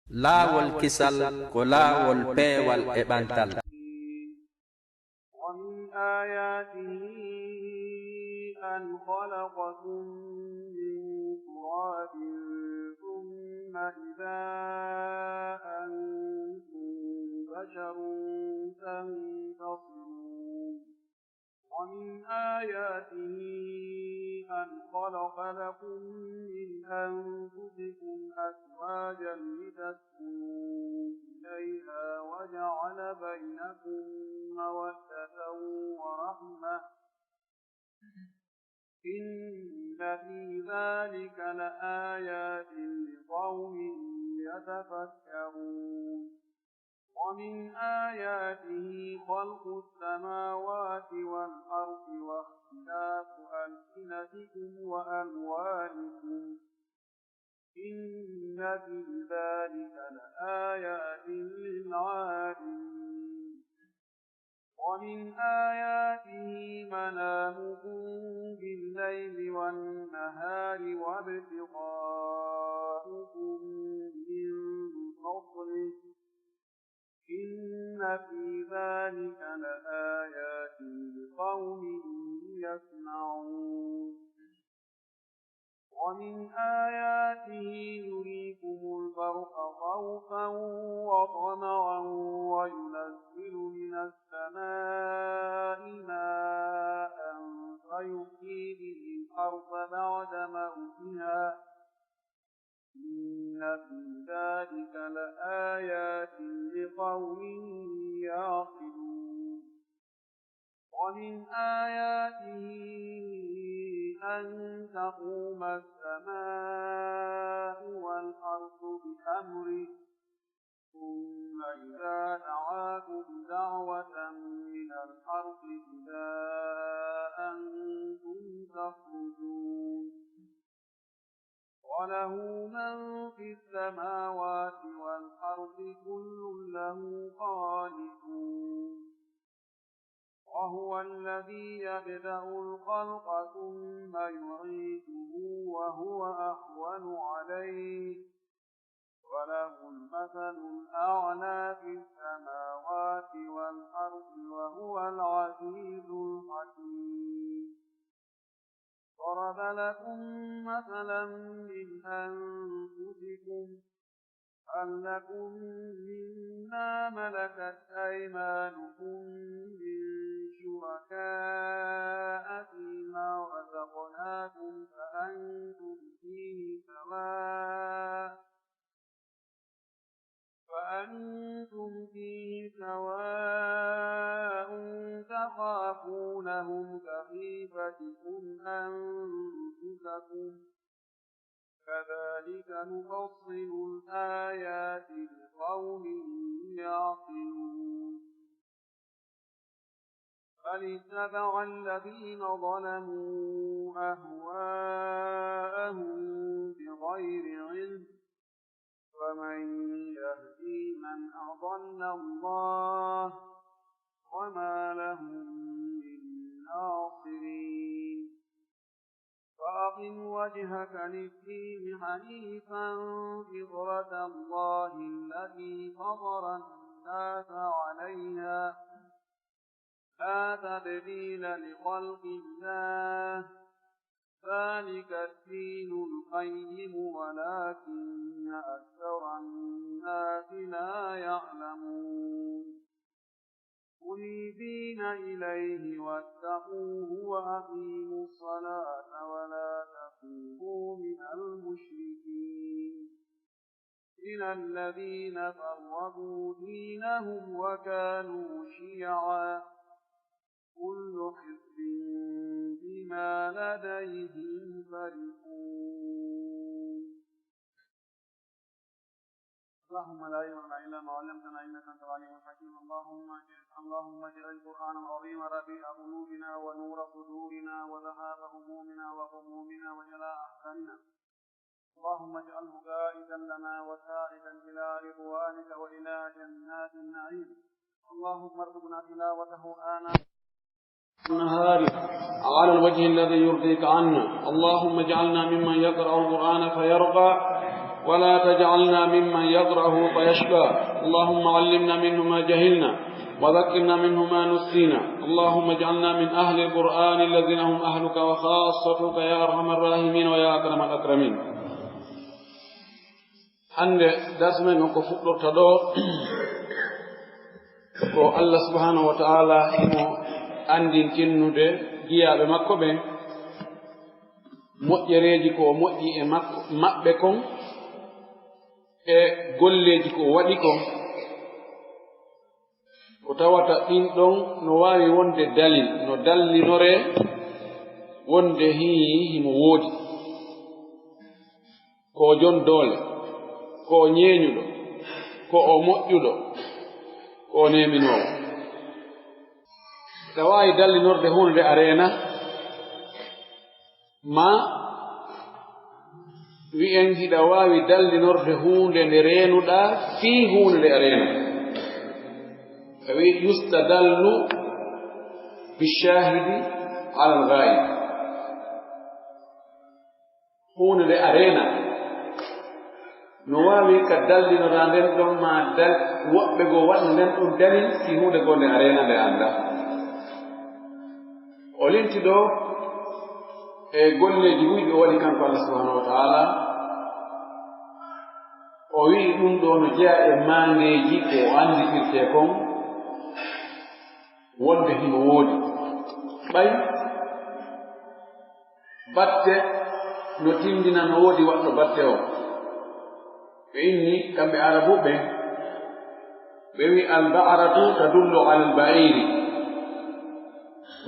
laawol kisal ko laawol peewal e ɓantal. ومن آياته أن خلقكم من تراب ثم إذا أنتم بشر تنتصرون ومن آياته أن خلق لكم من أنفسكم أزواجا لتسكنوا إليها وجعل بينكم مودة ورحمة إن في ذلك لآيات لقوم يتفكرون ومن آياته خلق السماوات والأرض واختلاف ألسنتكم وألوانكم إن في ذلك لآيات للعالمين ومن آياته منامكم بالليل والنهار وابتغاؤكم من فضله إن في ذلك لآيات لقوم يسمعون ومن آياته يريكم البرق خوفا وطمعا وينزل من السماء ماء فيحيي به الأرض بعد موتها إن في ذلك لآيات لقوم يعقلون ومن آياته أن تقوم السماء والأرض بأمره ثم إذا دعاكم دعوة من الأرض إذا أنتم تخرجون وله من في السماوات والأرض كل له قانتون وهو الذي يبدأ الخلق ثم يعيده وهو أهون عليه وله المثل الأعلى في السماوات والأرض وهو العزيز الحكيم ضرب لكم مثلا من أنفسكم هل لكم مما ملكت أيمانكم من شركاء فيما رزقناكم فأنتم فيه سواء تخافونهم كخيفتكم أنفسكم كذلك نفصل الآيات لقوم يعقلون بل اتبع الذين ظلموا أهواءهم بغير علم فمن يهدي من أضل الله وما لهم من ناصرين فأقم وجهك للدين حنيفا فطرة الله التي فطر الناس عليها لا تبديل لخلق الله ذلك الدين القيم ولكن أكثر الناس لا يعلمون منيبين إليه واتقوه وأقيموا الصلاة ولا تكونوا من المشركين من الذين فرقوا دينهم وكانوا شيعا كل حزب بما لديهم فرحون اللهم لا علم لنا إلا ما علمتنا إنك أنت العليم الحكيم اللهم اجعل القرآن العظيم ربيع قلوبنا ونور صدورنا وذهاب همومنا وغمومنا وجلاء أحزاننا اللهم اجعله قائدا لنا وسائدا إلى رضوانك وإلى جنات النعيم اللهم ارزقنا تلاوته آناء النهار على الوجه الذي يرضيك عنا اللهم اجعلنا ممن يقرأ القرآن فيرقى ولا تجعلنا ممن يقرأه فيشقى اللهم علمنا منه ما جهلنا وذكرنا منه ما نسينا اللهم اجعلنا من أهل القرآن الذين هم أهلك وخاصتك يا أرحم الراحمين ويا أكرم الأكرمين. hande dasmen ko fuɗɗorta ɗo ko Allah subhanahu wa ta'ala imo andin tinnude giyaɓe makko ɓe moƴƴereji ko moƴƴi e maɓɓe kon e golleji ko waɗi kon ko tawata ɗin ɗon no wawi wonde dalil no dallinore wonde himo woodi ko jon doole ko ñeeñuɗo ko o moƴƴuɗo ko neminowo ta wawi dallinorde hunde arena ma wi'en hiɗa wawi dallinorde hunde nde reenuɗa fii hunde nde arena wi yustadallu bishahidi ala alghaib hunde nde arena no wawi ka dallinoɗa nden ɗon ma woɓɓe goo waɗa nden ɗum dalil si hunde goo nde arena nde anda o linti ɗo e golleji wuyɗi o waɗi kanko Allah subhanahu wa ta'ala o wi'i ɗum ɗo no jeeya e mangeji ko o anditirte kon wonde himo woodi ɓay batte no tindina no woodi waɗɗo batte o ɓe inni kamɓe arabuɓe ɓe wi alba'ratu tadullu ala albairi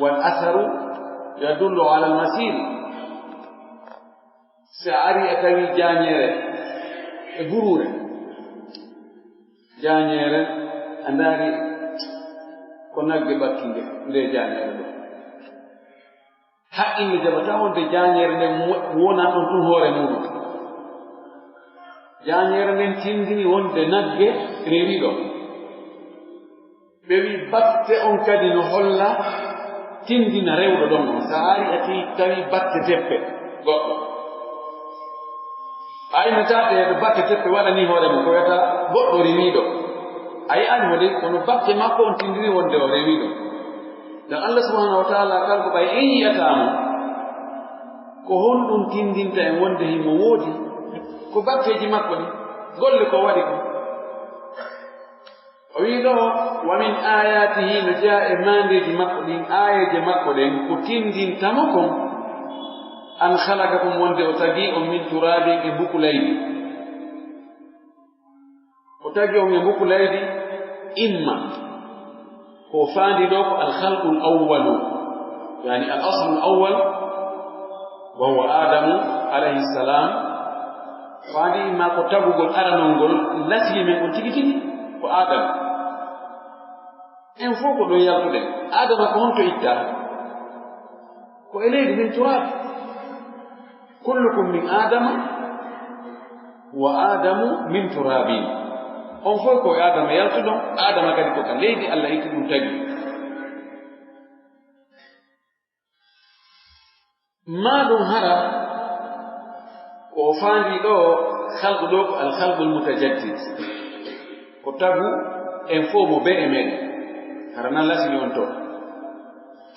wal atharu yadullu ala almasir so ari a tawi jañere e burure jañere a ndaari ko nagge bakkinde nde jañere ɗo haqqille jabata wonde jañere nden wona ɗon tun hoore muɗum jañere nden tindini wonde nagge rewiɗo ɓe wi batte on kadi no holla tindina rewɗo ɗon on so ari a tawi batte teppe goɗɗo a innata ɗeɗo batte teppe waɗani hoore mum ko wiyata goɗɗo rewiɗo a yi'ani mo de kono batte makko on tindini wonde o rewiɗo dan Allah subhanahu wa ta'ala kalko ɓay en yiyatamo ko honɗum tindinta en wonde himo woodi ko batteji makko ɗi golle ko waɗi ko o wi ɗo wa min ayatihi no jeeya e mandeji makko ɗin ayeje makko ɗen ko tindintamo kon an halakakum wonde o tagi on min turabin e mbuku laydi o tagi on e mbuku laydi imma ko faandi ɗo ko alhalqu l awalu yani al aslu l awal wa huwa adamu alayhi ssalam faandi imma ko tagugol aranol ngol lasli men on tigi tigi ko adama en fof ko ɗon yaltuɗen adama ko honto itta ko e leydi min turab kullukum min adama wa adamu min turabin on fof ko e adama yaltuɗon adama kadi ko ka leydi Allah itti ɗum tagi ma ɗum hara ko faandi ɗo halqu ɗo ko alhalqu lmutajaddid ko tagu en fof mo be e meɗen hara nan lasini on to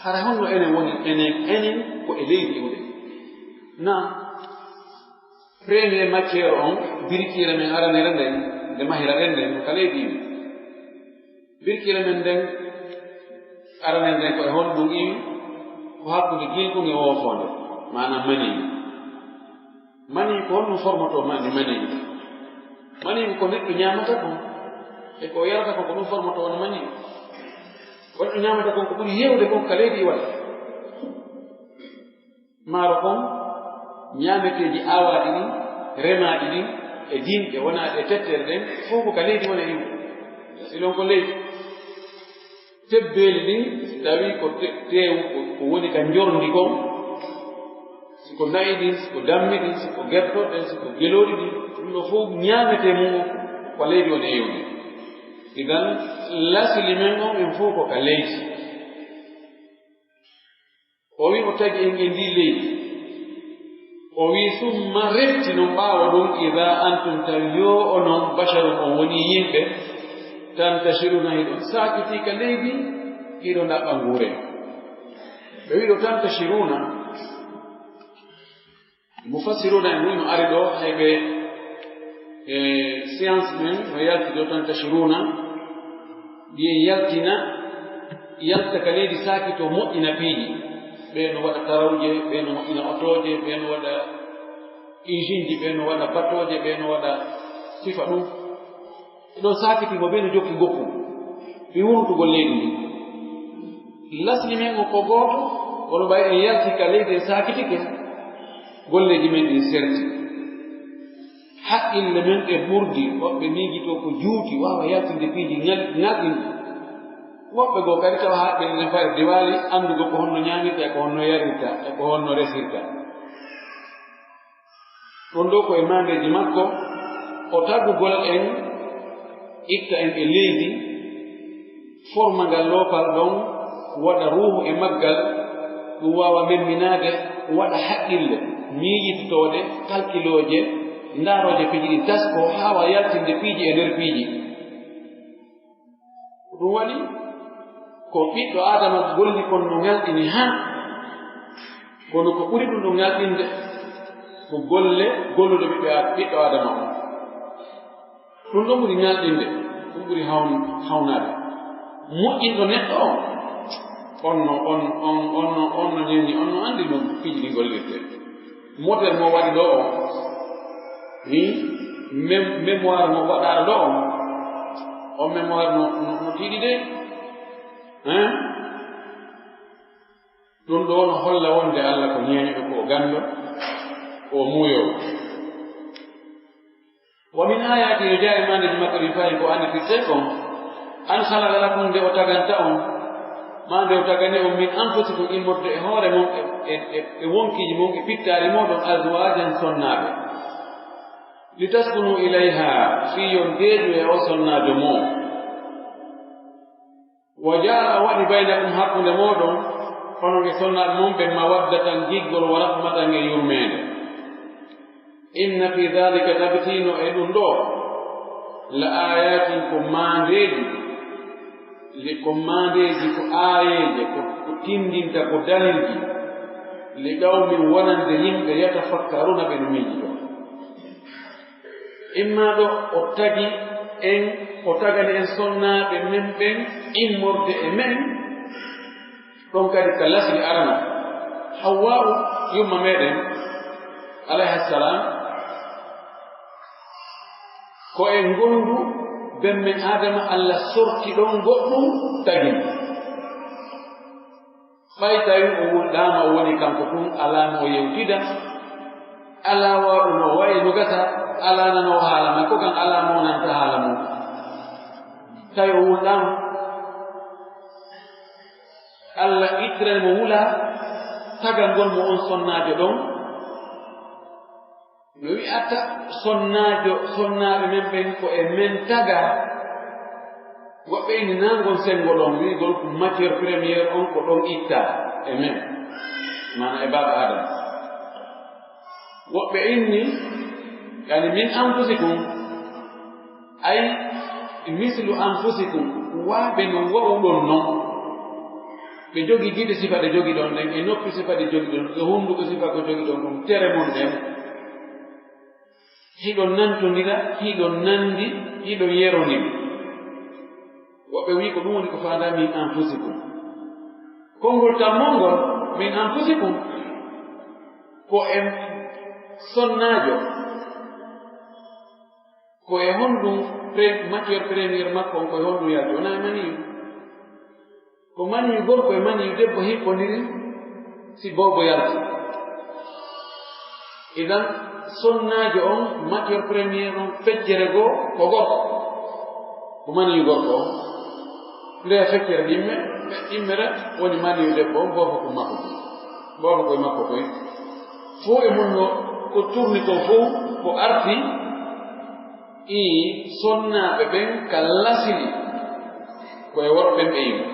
hara honno enen woni enen ko e leydi iwɗe na premier matiére on birkire men aranere nden nde mahira ɗen nden ka leydi iwi birkire men nden aranere nden ko e honɗum iwi ko hakkude gilɗum e woofonde manam mani ko honɗum formato mani ko neɗɗo ñamata kon e ko yarata kon ko ɗum formato won mani wonɗo ñamata kon ko ɓuri yewde kon ka leydi iwata maaro kon ñaameteeji aawaɗi ɗin remaaɗi ɗin e dinɗe wonaaɗe e tettere ɗen fof ko ka leydi wona iwde silon ko leydi tebbeeli ɗin si tawii ko teewu ko woni ka njorndi kon siko nayi ɗin siko dammi ɗin siko gertoɗen siko gelooɗi ɗin ɗum ɗo fof ñaametee mum ko leydi wona iwde idan lasili men on en fof ko ka leydi o wi o tagi en e ndi leydi o wi summa refti non ɓaawa ɗum ida antum tawi yo onon basharum on woni yimɓe tantashiruna hiɗon sakitika leydi hiɗo ɗaɓɓa nguure ɓe wiɗo tantashiruna mufassiruna en wino ari ɗo hayɓe science men no yalti ɗo tantashiruna ɗiye yalta ka leydi sakito moƴƴina piiji ɓe no waɗa tarawje ɓe no moƴƴina otoje ɓe no waɗa usine ji ɓe no waɗa batoje ɓe no waɗa sifa ɗum ɗon sakitimo ɓe no jokki gokku ɓe wurtugol leydi ndi lasni men o ko gooto wono ɓay en yalti ka leydi en sakitike golleji men ɗin serti haqqille men ɗe ɓurdi woɓɓe miigito ko juuti wawa yaltinde piiji ŋalɗinɗi woɓɓe goo kadi tawa haqqille nen fayre diwali anndugo ko honno ñaamirta e ko honno yarirta e ko honno resirta ɗon ɗo koye mandeji makko o taggugol en itta en e leydi forma ngal loopal ɗon waɗa ruuhu e maggal ɗum wawa memminade waɗa haqqille miijitotoɗe kalkiloje ndaaroje piiji ɗi tasko hawa yaltinde piiji e nder piiji ɗum waɗi ko ɓiɗɗo adama golli kon no ngalɗini ha kono ko ɓuri ɗum ɗo ngalɗinde ko gollude ɓiɗɗo adama on ɗum ɗo ɓuri ngalɗinde ɗum ɓuri hawnade moƴƴinɗo neɗɗo on no ñeñi on no andi no piiji ɗi gollirte motel mo waɗi ɗo o mémoire mo waɗa ɗo on mémoire no tiiɗi de ɗum ɗo no holla wonde Allah ko ñeeñuɗo ko gando o muuyo wa min ayati no jaari mandeji makko ɗi fayi ko anditirte on an halaka lakum nde o taganta on ma nde o tagani on min anfusikum immorde e hoore mon e wonkiji mon e pittaari moɗon azwajan sonnaaɓe litaskunu ilayha fiyon deedu e o sonnaajo mo wa jaala waɗi baynakum hakkunde moɗon onon e sonnaaɓe mon ɓe mawaddatan giggol wa rahmatan e yurmeende inna fi dhalika tabtino e ɗum ɗo la ayatin ko maandeji ko aayeje ko tindinta ko dalilji li qawmin wonande yimɓe yatafakkaruna ɓe no miiji ɗo imma ɗo o tagani en sonnaaɓe men ɓen immorde e men ɗon kadi ka lasli arana hawwa'u yumma meɗen alayhissalam ko en gondu ben men adama Allah sorti ɗon goɗɗum tagi ɓay tawi o wulɗama o woni kanko tun alama o yewtida ala waɗo no wayi no gasa ala nano haala makko kan ala mo nanta haala mum tawi o wulɗama Allah ittirani mo wula tagal ngol mo on sonnaajo ɗon no wi'ata sonnaaɓe men ɓen ko e men taga woɓɓe inni nangon sengo ɗon wiigol matiére premiére on ko ɗon itta e men mana e baba adama woɓɓe inni yani min anfusikum ay mislu anfusikum waaɓe no wawɗon non ɓe jogi giɗe sifa ɗe jogi ɗon ɗen e noppi sifa ɗe jogi ɗon e hunnduko sifa ko jogi ɗon ɗum tere mon ɗen hiɗon nantondira hiɗon nandi hiɗon yerondiri woɓɓe wi ko ɗum woni ko faada min anfusikum konngol tammolngol min anfusikum ko e sonnaajo ko e honɗum matiére premiére makko on koye honɗum yalti wona e maniyu ko maniyu gorko e maniyu debbo hippondiri si bowbo yalti idan sonnaajo on matiére premiére on feccere goo ko gorko ko maniyu gorko on nde feccere ɗimmere woni maniyu debbo on bofo ko makko bofo koye makko koye fo e mun no ko turni ko fof ko arti i sonnaaɓe ɓen ka lasili koye worɓe ɓe yimɓe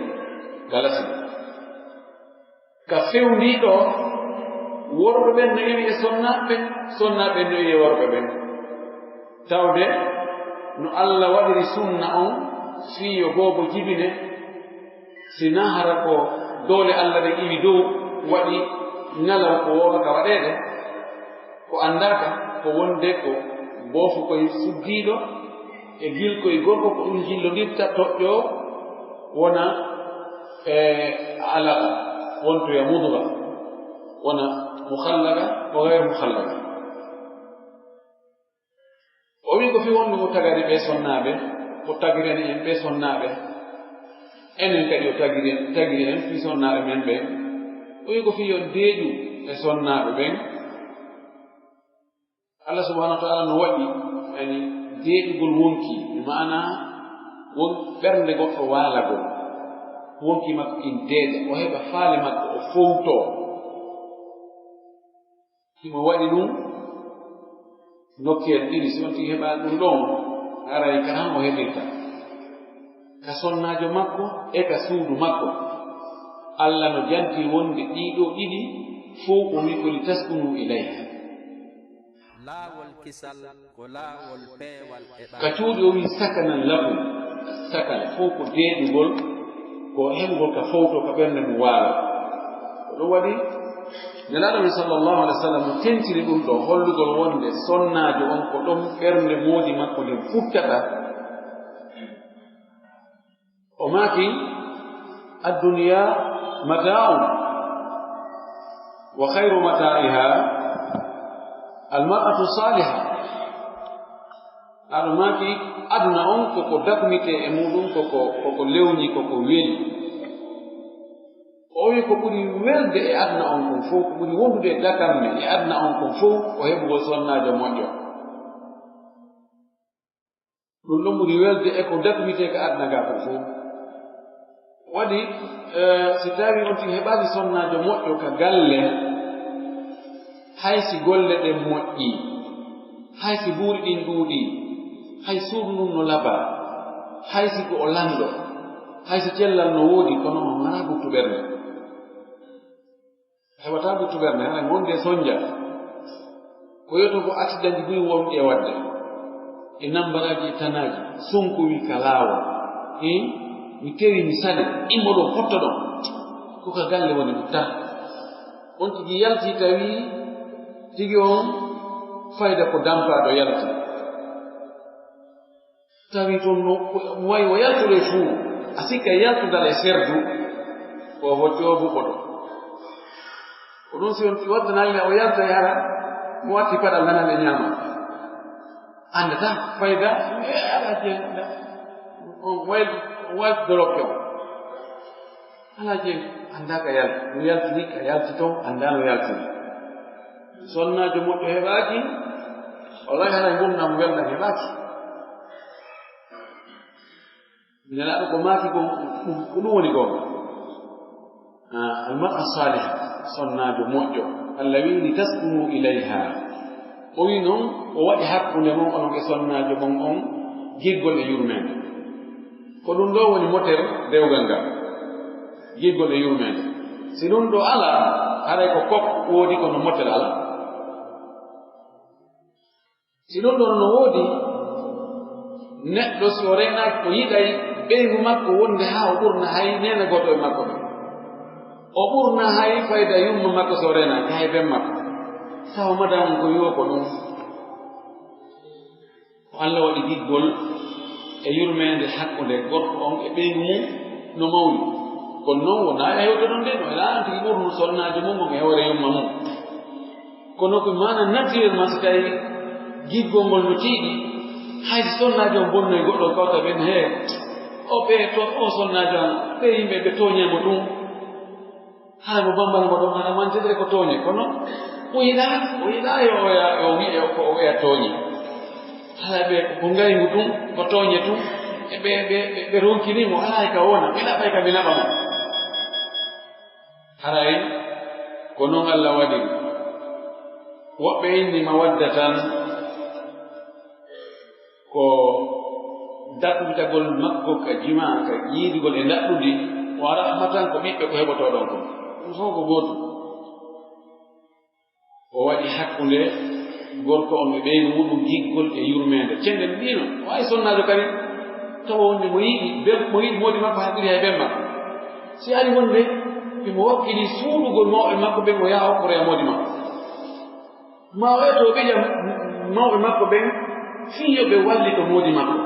ka lasili ka fewndiɗo worɓe ɓen no ewi e sonnaɓe no ewi e worɓe ɓen tawde no Allah waɗiri sunna on fiyo goobo jibine sina hara ko doole Allah ɗe iwi dow waɗi ñalaw ko wowaka waɗede ko andaka ko wonde ko boofu koye suddiɗo e gilkoye gorko ko ɗum jillondirta toƴƴo wona alaqa wontoya mudga wona mukhallaga o gayre mukhallaga o wi ko fi wonde mo tagari ɓe sonnaɓe o tagirani en ɓe sonnaɓe enen kadi o tagiri en fi sonnaɓe men ɓe o wi ko fi yo deeƴu e sonnaɓe ɓen Allah subhanahu wa ta'ala no waɗi yani deeƴugol wonki maana won ɓernde goɗɗo waalagol wonki makko in deeƴa o heɓa faale makko o fowto himo waɗi ɗum nokkeel ɗiɗi si wonti heɓa ɗum ɗon aray karan o heɓirta ka sonnaajo makko e ka suudu makko Allah no janti wonde ɗiɗo ɗiɗi fof o wi ko li taskunu ilayha laawol kisal ko laawol peewal e ka cuuɗi o wi sakanan lakum sakana fof ko deeɗugol ko heɓugol ka fowto ka ɓernde mo waala ko ɗum waɗi nelaaɗo men sallllahu alih w sallam mo tentiri ɗum ɗo hollugol wonde sonnaajo on ko ɗon ɓernde moodi makko nden futtata o maaki adduniya mata'un wa khayru mata'iha almar'atu saliha aɗo maaki aduna on koko daknite e muɗum koko lewñi koko weli o wi ko ɓuri welde e aduna on kon fof ko ɓuri wondude e dakanme e aduna on kon fof o heɓugol sonnaajo moƴƴo ɗum ɗon ɓuri welde e ko daknite ka aduna ga kon fof waɗi si tawi on tigi heɓaali sonnaajo moƴƴo ka galle hay si golle ɗen moƴƴi hay si buuri ɗin ɗuuɗi hay suudu ndun no laba hay si ko o lanɗo hay si cellal no woodi kono on ngara buttu ɓernde heɓata buttu ɓernde hana wonde soñja ko yoto ko atidanji buyi wonɗi e wadde e nambaraji e tanaaji sonkowi ka laawol mi tewi mi sali immo ɗon hotto ɗon koka galle woni ɗutta on tigi yalti tawi tigi on fayda ko dampaɗo yalti tawi toon no wayi o yaltude fuu a sikka yaltudal e serdu ko hotti o buɓɓoɗo ko ɗum si on waddanalne o yalta yara mo watti paɗal nanal e ñaama andata fayda ala jeeɗa on walti dolokke o ala jeeɗi andaka yalti no yaltini ka yalti toon anda no yaltini sonnaajo moƴƴo heɓaaki wallahi hana gumnamo welnam heɓaaki nelaaɗo ko maaki ko ɗum woni goonga almar'a saliha sonnaajo moƴƴo Allah wi li taskunu ilayha o wi noon o waɗi hakkunde mon onon e sonnaajo mon on giggol e yurmeende ko ɗum ɗo woni motere dewgal ngal giggol e yurmeende si ɗum ɗo ala haray ko kop woodi kono motere ala si ɗum ɗon no woodi neɗɗo si o reenaaki ko yiɗay ɓeygu makko wonde haa o ɓurna hay nene goto e makko ɓe o ɓurna hay fayda yumma makko so o reenaaki hay ben makko tawa madam ko yiwo ko ɗum ko Allah waɗi giggol e yurmeende hakkunde gorko on e ɓeygu mum no mawni kono noon wonaa e hewde ɗon nde no elaa tigi ɓurnu sonnaajo mum on e hoore yumma mum kono ko mana naturellement so tawi giggol ngol no tiiɗi hayde sonnaajo on bonnoye goɗɗo kawta ɓen hee o ɓe to o sonnaajo an ɓe yimɓe ɓe tooñemo ɗum haa mo bambanamo ɗon hana mantedere ko tooñe kono o yiɗaa yo o wi'e ko o wiya tooñe hala ɓe ko ngaygu ɗum ko tooñe ɗum e ɓe ronkinimo alaa ka wona mi naɓay ka mi naɓa mo haray ko noon Allah waɗi woɓɓe inni mawaddatan ko daɗɗutagol makko ka jima ka yiidigol e daɗɗudi o rahmatan ko ɓiɓɓe ko heɓotoo ɗon ko ɗum fof ko gootum o waɗi hakkunde gorko on ɓe ɓeyni muɗum giggol e yurmede cenden ɗino o wawi sonnajo kadi tawa wonde mo yiɗi moodi makko haɗiri hay ɓen makko si ari wonde imo wakkili suuɗugol mawɓe makko ɓen o yaha hokkore e moodi makko ma o eto ɓiƴa mawɓe makko ɓen fiyo ɓe walli ko moodi makko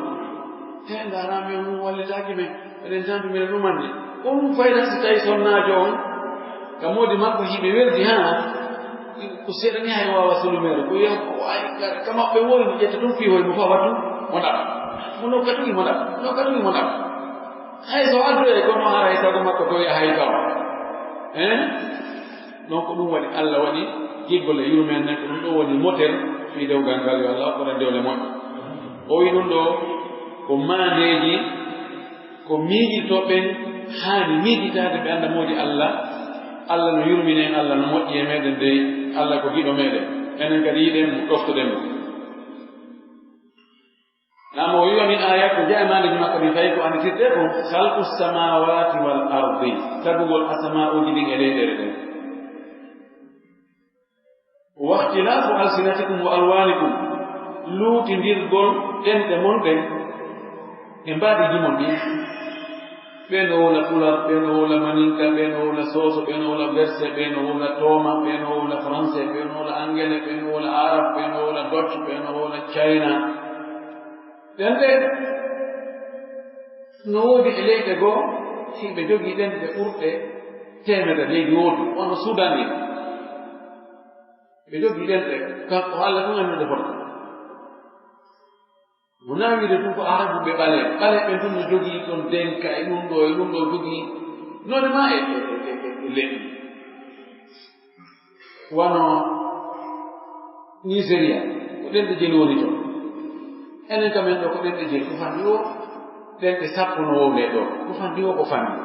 he ndarami on wallitaki men eɗen tampi minen ɗumande ko ɗum fayda si tawi sonnajo on ka moodi makko hiɓe werdi ha ko seeɗani hay wawa solumere ko yaw ka maɓɓe wowi no ƴetta tum fihoy mo fa wattu mo ɗaɓa mo nokkatugi mo ɗaɓa nokkatugi mo ɗaɓa hay so addoye kono haray sago makko to yahay kawa donc ɗum waɗi Allah waɗi giggol e yurmen nen ko ɗum ɗo woni motel fi dewgal ngal yo Allah ɓura dewle moƴƴo o wi ɗum ɗo ko mandeji ko miiɗitoɓen haani miiɗitade ɓe anda moodi Allah no yurminen Allah no moƴƴi e meɗen dey Allah ko giɗo meɗen enen kadi yiɗen mo ɗoftoɗen mo nama o wiwa min ayat ko jeyamaneji makko ɗi fayi ko anditirte ko halqu samawati wal ardi tagugol asama'uji ɗin e leyɗere ɗen wa ihtilafu alsinatikum wa alwanikum luutindirgol ɗenɗe mon ɗen e mbaɗi jimon ɗin ɓe no wola pular ɓe no wola maninka ɓe no wola soso ɓe no wola verse ɓe no wola toma ɓe no wola français ɓe no wola anglais ɓe no wola arab ɓe no wola dutch ɓe no wola china ɗenɗe no woodi e leyɗe goo hiɓe jogii ɗenɗe ɓurɗe temedere leydi woodi wono sudan ni ɓe jogii ɗenɗe kanko Allah tun annude fota wona wiide tun ko arabu ɓe ɓale ɓen tun no jogii ɗon denka e ɗum ɗo jogii none ma e leɗɗi wono Nigeria ko ɗenɗe jeli woni toon enen kamen ɗo ko ɗenɗe jeli ko fanndi o ɗenɗe sappo no wowle ɗo ko fanndi o ko fanndi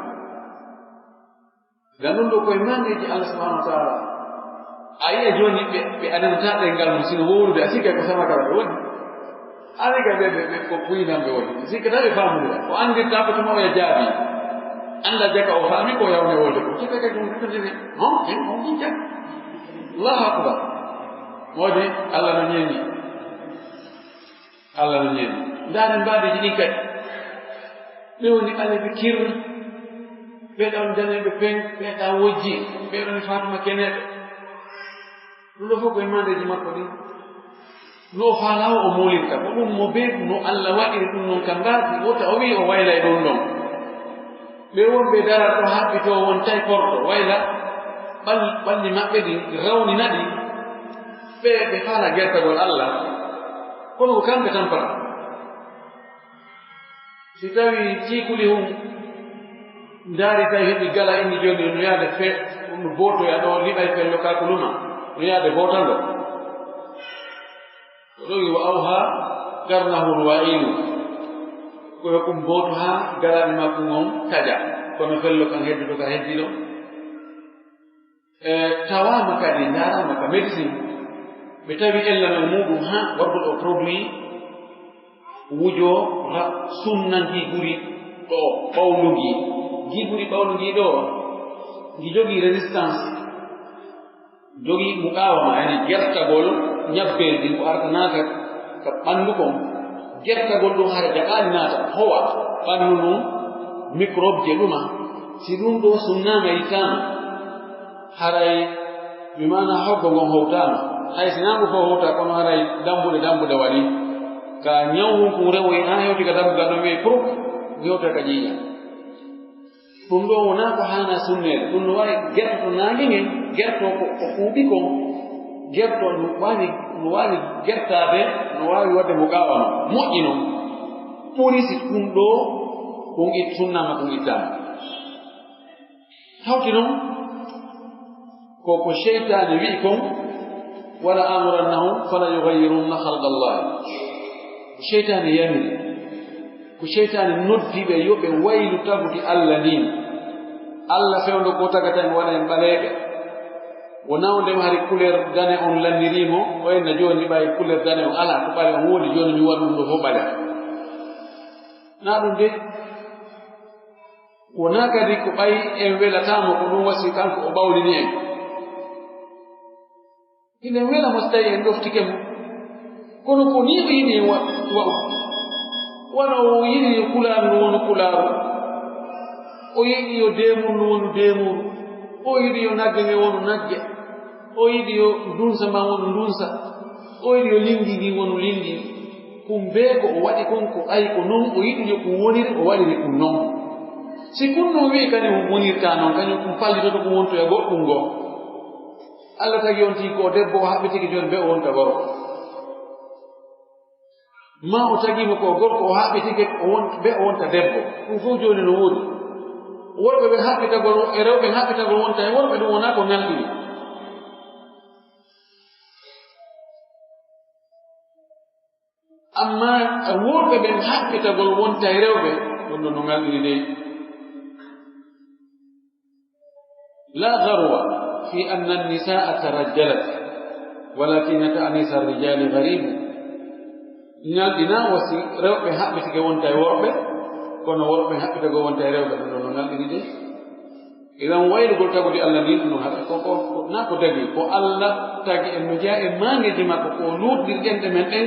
ngam ɗum ɗo koye mandeji Allah subhanahu wa taala a yiya jooni ɓe adanata ɗengal mum sino wowlude a sikka ko samakara ɓe woni ariga ɓe ko puyinamɓe woni sikkata ɓe faamudira ko andirta ko tuma oya jaabi anda jaka o faami ko yawne wolde ko jaka kadi ɗum ɗiɗatine en on jijja allahu akbar wodi Allah no ñeeni ndaaren mbaɗeji ɗin kadi ɓe woni ɓaleɓe kirre ɓeeɗon daneɓe pen ɓeeɗa wojji ɓeeɗon fatuma keneɗo ɗum ɗo fof koye mandeji makko ɗin no faalawo o molirta ko ɗum mo be no Allah waɗiri ɗum noon ka mbaati wota o wi o wayla e ɗum ɗon ɓe wonɓe darat ɗo haɓɓito wontay porto wayla ɓalli maɓɓe ɗi rawninaɗi ɓe faala gertagol Allah kono ko kamɓe tampata si tawi ciikuli hum ndaari tawi heɓi gala inni jooni no yaade fe no bootoya ɗo liɓay fello kakuluma no yaade bootango ɗowi wa awha garnahu lwa'ilu koyo ɗum booto haa galaɗe makko ngon taƴa kono fello kan heddudo ka heddiɗo tawama kadi ndaarama ka médecine ɓe tawi ellano muɗum ha waɗgol o produit wujo sunna giiguri ɗo ɓawlugi giiguri ɓawlugi ɗo ndi jogii résistance jogii muqawama yani gertagol ñabbelɗi ko arta naata ka ɓanndu kon gertagol ɗum hara jaɓaani naata howa ɓanndu ɗum microbe je ɗuma si ɗum ɗo sunnama yittama haray wimana hoggo ngon howtama hay sinango fof howta kono haray dambude waɗi ka ñawhum kum rewoyi ha hewti ka dambugal ɗon wiye pour hewta ka ƴiiƴa ɗum ɗo wona ko hana sunnede ɗum no wawi gerto to naangingen gerto ko ɓuuɓi kon gerto no wawi gertade no wawi wadde mo gawama moƴƴi noon ɓuri si ɗum ɗo ɗum sunnama ɗum ittama hawti noon koko cheytane wi'i kon wala amurannahum fala yughayyirunna halqa llahi ko cheytane yamiri ko cheytane noddiɓe yoɓe waylu tagude Allah ndin Allah fewndo ko tagata en waɗa en ɓaleɓe wona wondema hari couleur dane on lannirimo o enna joni ɓay couleur dane on ala ko ɓale on woodi joni mi waɗa ɗum ɗo fof ɓale na ɗum de wona kadi ko ɓayi en welatamo ko ɗum wasi kanko o ɓawlini en ina wela mo so tawi en ɗoftike mo kono ko ni o yiɗi wa'u wona o yiɗi yo kulaaru no woni kulaaru o yiɗi yo deemuru no woni deemuru o yiɗi yo nagge nge wonu nagge o yiɗi yo ndunsa ma wonu ndunsa o yiɗi yo lingi ngi wonu lingi kum bee ko o waɗi kon ko ayi ko noon o yiɗi yo ko woniri o waɗiri ɗum noon si kun no wi'i kadi o wonirta noon kañum kum pallitoto ko wonto e goɗɗum ngoo Allah tagi on tii ko debbo o haɓɓitiki jooni be o wonta gorko ma o tagimo ko gorko o haɓɓitike be o wonta debbo ɗum fof jooni no woodi worɓe ɓe haɓɓitagol e rewɓe haɓɓitagol wonta e worɓe ɗum wonaa ko ngalɗiri amma worɓe ɓen haɓɓitagol wonta e rewɓe ɗum ɗo no ngalɗiri dey la garwa fi anna annisaa tarajjalat walakin ta'nisa arrijali garibu ngalɗina wasi rewɓe haɓɓitike wonta e worɓe kono worɓe haɓɓitagol wonta e rewɓe ɗum ɗo no ngalɗiri dey idan waylugol tagude Allah ni ɗum no haɗa ko na ko dagi ko Allah tagi en no jaa e mangeji makko ko luutdirɗenɗe men ɗen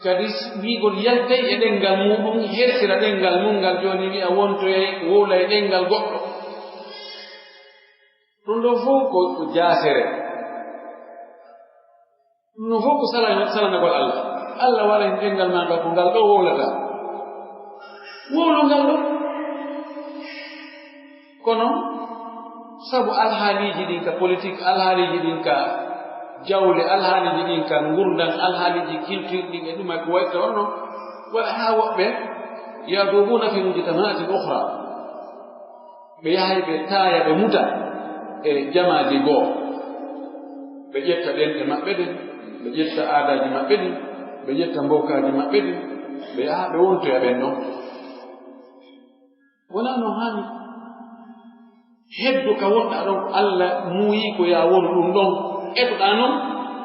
kadi wiigol yaltay e ɗenngal muɗum hersira ɗenngal mum ngal jooni wi'a wontoyay wowla e ɗenngal goɗɗo ɗum ɗo fof ko jaasere ɗum ɗo fof ko salanagol Allah Allah wala hen ɗenngal ma ngal ko ngal ɗo wowlata wowlu ngal ɗo kono sabu alhaaliji ɗin ka politique alhaaliji ɗin ka jawle alhaaliji ɗin ka ngurdan alhaaliji culture ɗin e ɗum e ko wayta onno waɗa haa woɓɓe yadubuna fi mujtamaatin ukhra ɓe yahay ɓe taaya ɓe muta e jamaaji goo ɓe ƴetta ɗenɗe maɓɓe ɗen ɓe ƴetta aadaaji maɓɓe ɗin ɓe ƴetta mbowkaaji maɓɓe ɗin ɓe yaha ɓe wontoya ɓen ɗon wonaa no haani heddu ka wonɗa ɗon ko Allah muuyii ko ya wonu ɗum ɗon eɗuɗa noon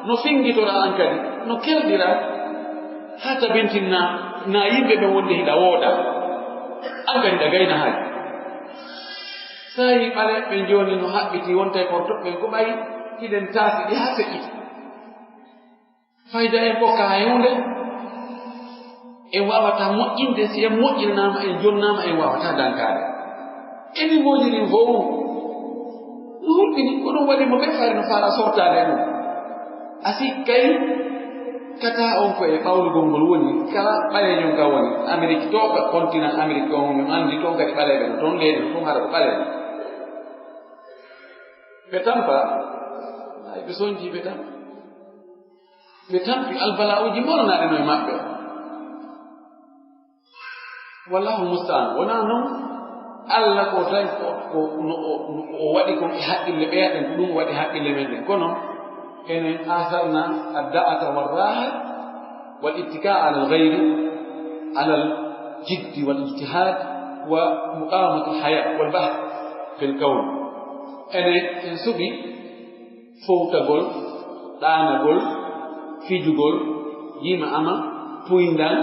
no fingitora an kadi no kelɗira haa tabintinna na yimɓe ɓe wonde hiɗa wooda an kadi ɗa gayna haaji so yi ɓale ɓe jooni no haɓɓiti wonta e kortoɓɓe ko ɓayi hiɗen taasi ɗi haa feƴƴiti fayda en ɓokka haywunde en wawata moƴƴinde si en moƴƴinanaama en jonnaama en wawata dankaade eni moƴƴirin fof no hulɓini ko ɗum waɗi mo ɓe fari no faala sortaade ɗum asi kay kata on ko e ɓawlugol ngol woni kala ɓaleejo ka woni Amérique to ka continent Amérique on min anndi toon kadi ɓaleeɓe no toon leydi no toon haɗa ko ɓaleeɓe ɓe tampa ay ɓe soñji ɓe tampa ɓe tampi albala'uji molnaaɗe no e maɓɓe wallahu mustaan wonaa noon Allah ko tawi ko o waɗi kon e haqqille ɓeeɗen ko ɗum waɗi haqqille men ɗen kono enen asarna adda'ata warraha wal ittika ala alghayri ala aljiddi wal ijtihad wa muqawamat alhaya wal bahth fi lkawn enen en suɓi fowtagol ɗaanagol fijugol yima ama puyndal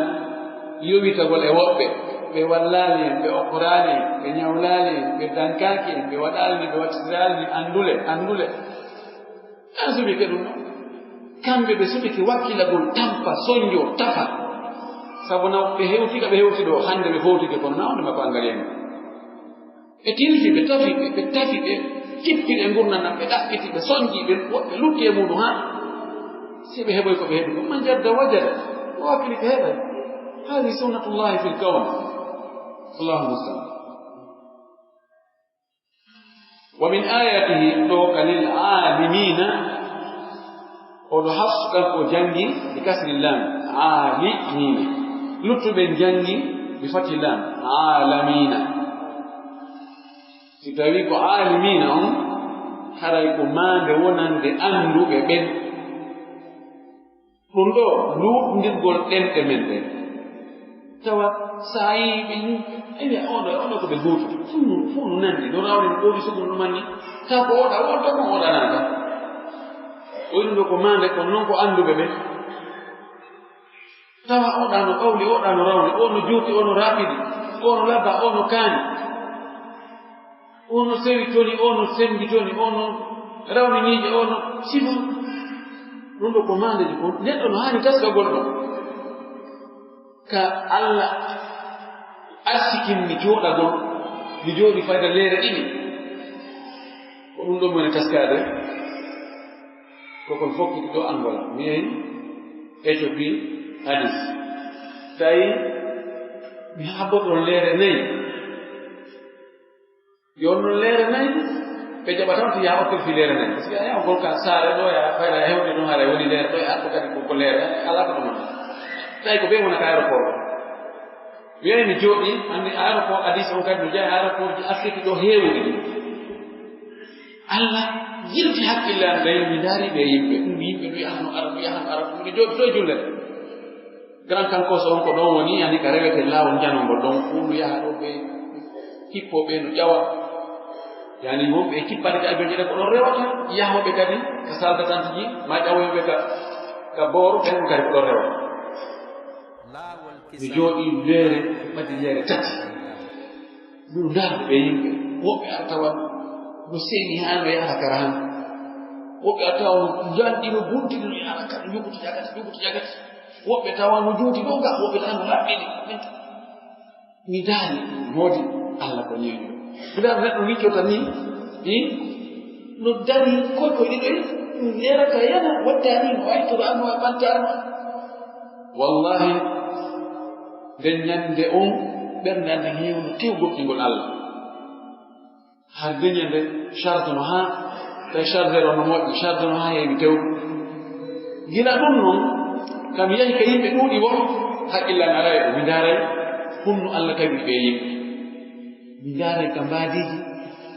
yowitagol e woɓɓe ɓe wallaali en ɓe okkoraali en ɓe ñawlaali en ɓe dankaaki en ɓe waɗaali ni ɓe wattitiraali ni andule an suɓike ɗum ɗo kamɓe ɓe suɓike wakkilagol tampa soñjo tafa sabu na ɓe hewtika ɓe hewti ɗo hannde ɓe fowtike kono na wonde makko angari en ɓe tilfi ɓe tafi ɓe kippiri e ngurnanan ɓe ɗaɓɓiti ɓe soñji ɓe woɓɓe lutti e muɗum ha si ɓe heɓoy ko ɓe heɓi ko man jadda wajada o wakkili ko heɓay hadi sunnatullahi fi lkawn allahu mustaan wa min ayatihi ɗo kalil alimina oɗo hafsuɗan o jangi bi kasri lam alimina luttuɓen jangi bi fati lam alamina si tawi ko alimina on haray ko maande wonande anduɓe ɓen ɗum ɗo luuɗndirgol ɗenɗe men ɗen tawa sa yi ɓe ene oɗo ko ɓe gooto fuu no nandi no rawni no ɓoodi sugol ɗumanni taw ko oɗa wonta kon oɗanaka oyɗum ɗo ko maande kon noon ko anduɓe ɓen tawa oɗa no ɓawli oɗa no rawni o no juuti o no raɓiɗi o no labba o no kaani o no sewi toni o no sendi toni o no rawni miije o no sifa ɗum ɗo ko mandeji ko neɗɗo no haani taskagol ɗo ka Allah arsikinmi jooɗagol mi jooɗi fayda leere ɗiɗi ko ɗum ɗon mone taskade kokon fokkiti ɗo Angola mi yehi Éthiopie Addis tawi mi habboɗon leere 4 yon non leere 4 ɓe jaɓa tan to yaha okkil fi leere 4 parce que a yaha gol ka saare ɗo ya fayda hewde ɗum haara woni leere ɗo e arɗo kadi ko leere ala ko ɗum tawi ko ɓe wonata aéroport wiyeyi mi jooɗi andi aéroport Addis on kadi no jeeya aéroport ji Afrique ɗo heewude ɗi Allah yilti hakkille am dayi mi daari ɓe yimɓe ɗum yimɓe ɗo yahano ara ɗo yahano ara ɗum ɗi jooɗi ɗo e jullere grand cankos on ko ɗon woni andi ka rewete laawol janongol ɗon fuu ndu yaha ɗo ɓe hippoɓe no ƴawa yani wonɓe e kippade ka avion jeɗe ko ɗon rewata yahoɓe kadi ka salle d'attente ji ma ƴawoyoɓe ka booro ɓen kadi ko ɗon rewata mi jooɗi leere ɓaddi leere 3 ɗum darde ɓe yimɓe woɓɓe ar tawa no seeni haa no yaha kara han woɓɓe ar tawa no janɗi no bunti no yaha kara juguti jagati woɓɓe tawa no juuti ɗo ga woɓɓe tawa no laɓɓiɗi mi daari moodi Allah ko ñeeño mi daari neɗɗo wiccota ni no dari koye ɗiɗo ɗum leerata yana waddani no waytoro an no ɓantarma wallahi nden ñande on ɓernde ande heewno tew goɗɗingol Allah har deñande charge no haa tawi chargeur o no moƴƴi charge no haa heewi tew gila ɗum noon kam yahi ka yimɓe ɗuuɗi won haqqillan araye ɗo mi ndaaray hunno Allah tawi ɓe yimɓe mi ndaaray ka mbaadiji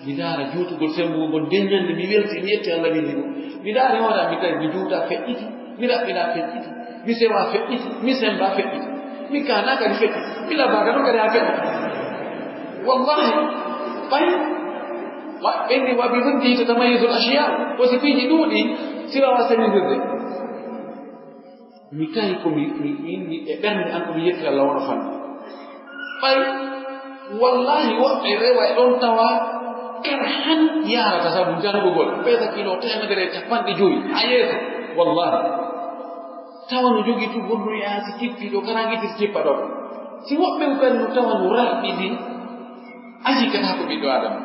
mi ndaara juutugol sembugo ngol deññande mi welti mi yetti Allah min ndigo mi ndaara hoore mi tawi mi juuta feƴƴiti mi raɓɓina feƴƴiti mi sewa feƴƴiti mi semba feƴƴiti mi kaana kadi feƴƴiti mi labaga ɗo kadi ha feƴƴiti wallahi ɓay ɓenni waɓi ruddi tatamayisul ashiya ko si piiji ɗuuɗi si wawa sañidirde mi tawi komi inni e ɓernde an komi yetti Allah wono fanɗe ɓay wallahi woɓɓe rewa e ɗon tawa kara han yarata sabu janugugol ɓeyta kilo 150 ha yeeso wallahi tawa no jogii tu gonɗo yaasi kippiɗo karaguitir cippa ɗo si woɓɓe kadi no tawa no raɓɓiɗi ajikata ko ɓiɗɗo adama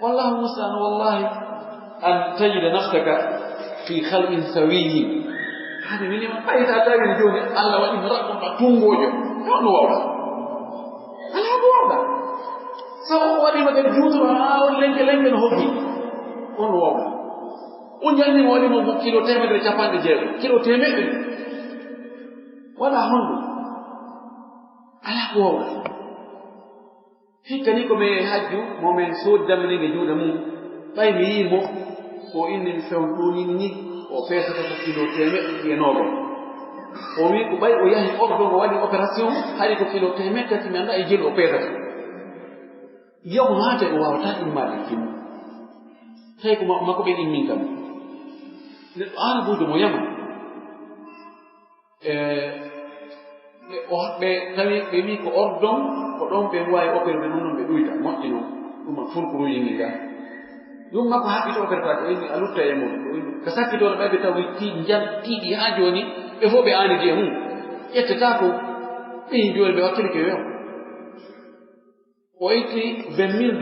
wallahu mustaan wallahi an tajida nafsaka fi halqin sawiyin hade minima ɓayta tawini joni Allah waɗi no raɓɓumɗa tungojo on no wawɗa ala ko wawɗa so o waɗima kadi juutuɗo ha on lenke no hoggi on no wawɗa on jalnima waɗimo kilo 150 kilo 100 wala honɗum ala ko wawɗa hikka ni ko mi hajju momin soddamnide juuɗe mum ɓay mi yimo ko inni mi fewn ɗunin ni o feesata ko kilo 100 o wi ko ɓay o yahi ordo o waɗi opération haɗi ko kilo 100 mi anda e jeli o peesata yahu haata o wawata immade finno tawi ko makko ɓen immin kam neɗɗo arabujo mo yama ɓe tawi ɓe wi ko ordon ko ɗon ɓe wawi opérde ɗum noon ɓe ɗuyta moƴƴi noon ɗuma fulkuruji ni ga ɗum makko haɓɓito opéretade o inni a lutta e mum ko sakkitoɗo ɓe tawi tiiɗi ha joni ɓe fof ɓe anidi e mum ƴettata ko ɓeyi joni ɓe wakkili ke wew o itti $20,000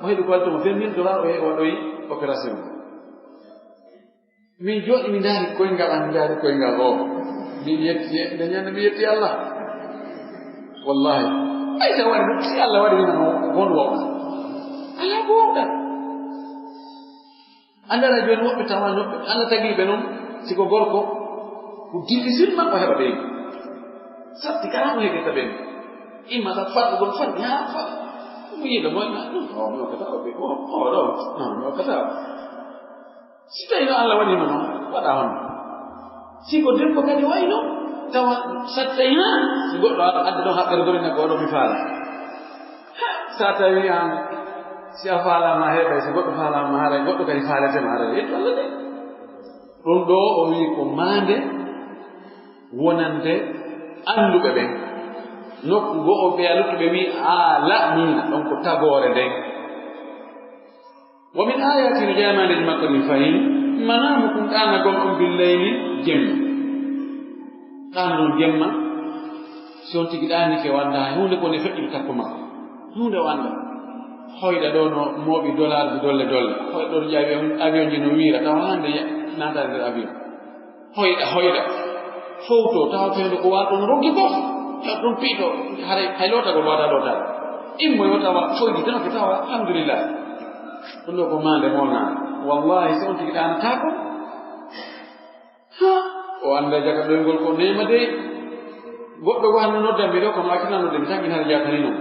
o heɓi ko waltomo $20,000 o heɓi waɗoyi opération min joɗi mi ndaari koyngal an mi ndaari koyngal o min yetti nde ñande mi yetti Allah wallahi ɓay sa waɗi si Allah waɗi mina won wawɗa ala ko wawɗa andana joni woɓɓe tawa noɓɓe Allah tagiɓe noon siko gorko ko difficile man o heɓa ɓeydi satti kala mo heɓirta ɓeydi imma tan faɗɗugol fanni ha fa mo yiɗa moyna mi hokkata o ɓe ɗo mi hokkata si tawi no Allah waɗima noon waɗa honno siko debbo kadi wayno tawa sattay ha si goɗɗo adda ɗon haɓɓere dorina ko oɗo mi faala sa tawi an si a faalama heɓay so goɗɗo faalama haray goɗɗo kadi faaletema haray yetto Allah de ɗum ɗo o wi ko maande wonande anduɓe ɓen nokku go o ɓe a luttuɓe wi a laɓnina ɗon ko tagore nden ومن آيات الجامع للمقر الفهيم منامكم كأنكم بالليل جمع كانوا جمع سيونتي كداني كي واندا هونde ko ne feddi takko makko hunde wanda hoyda do no mobi dollar bi dolle hoydo jaabi avion ji no wiira taw hande nata der avion hoyda foto taw fendo ko wato no ronki ko dum pito hare kaylota ko wada lota immo yota wa foydi tan ko tawa alhamdulillah kullu ko mande mona wallahi siyonti kidana tako ha o anda jaga do ngol ko nema de goddo ko hanno nodda mi do ko makina nodda mi tangi har jakani non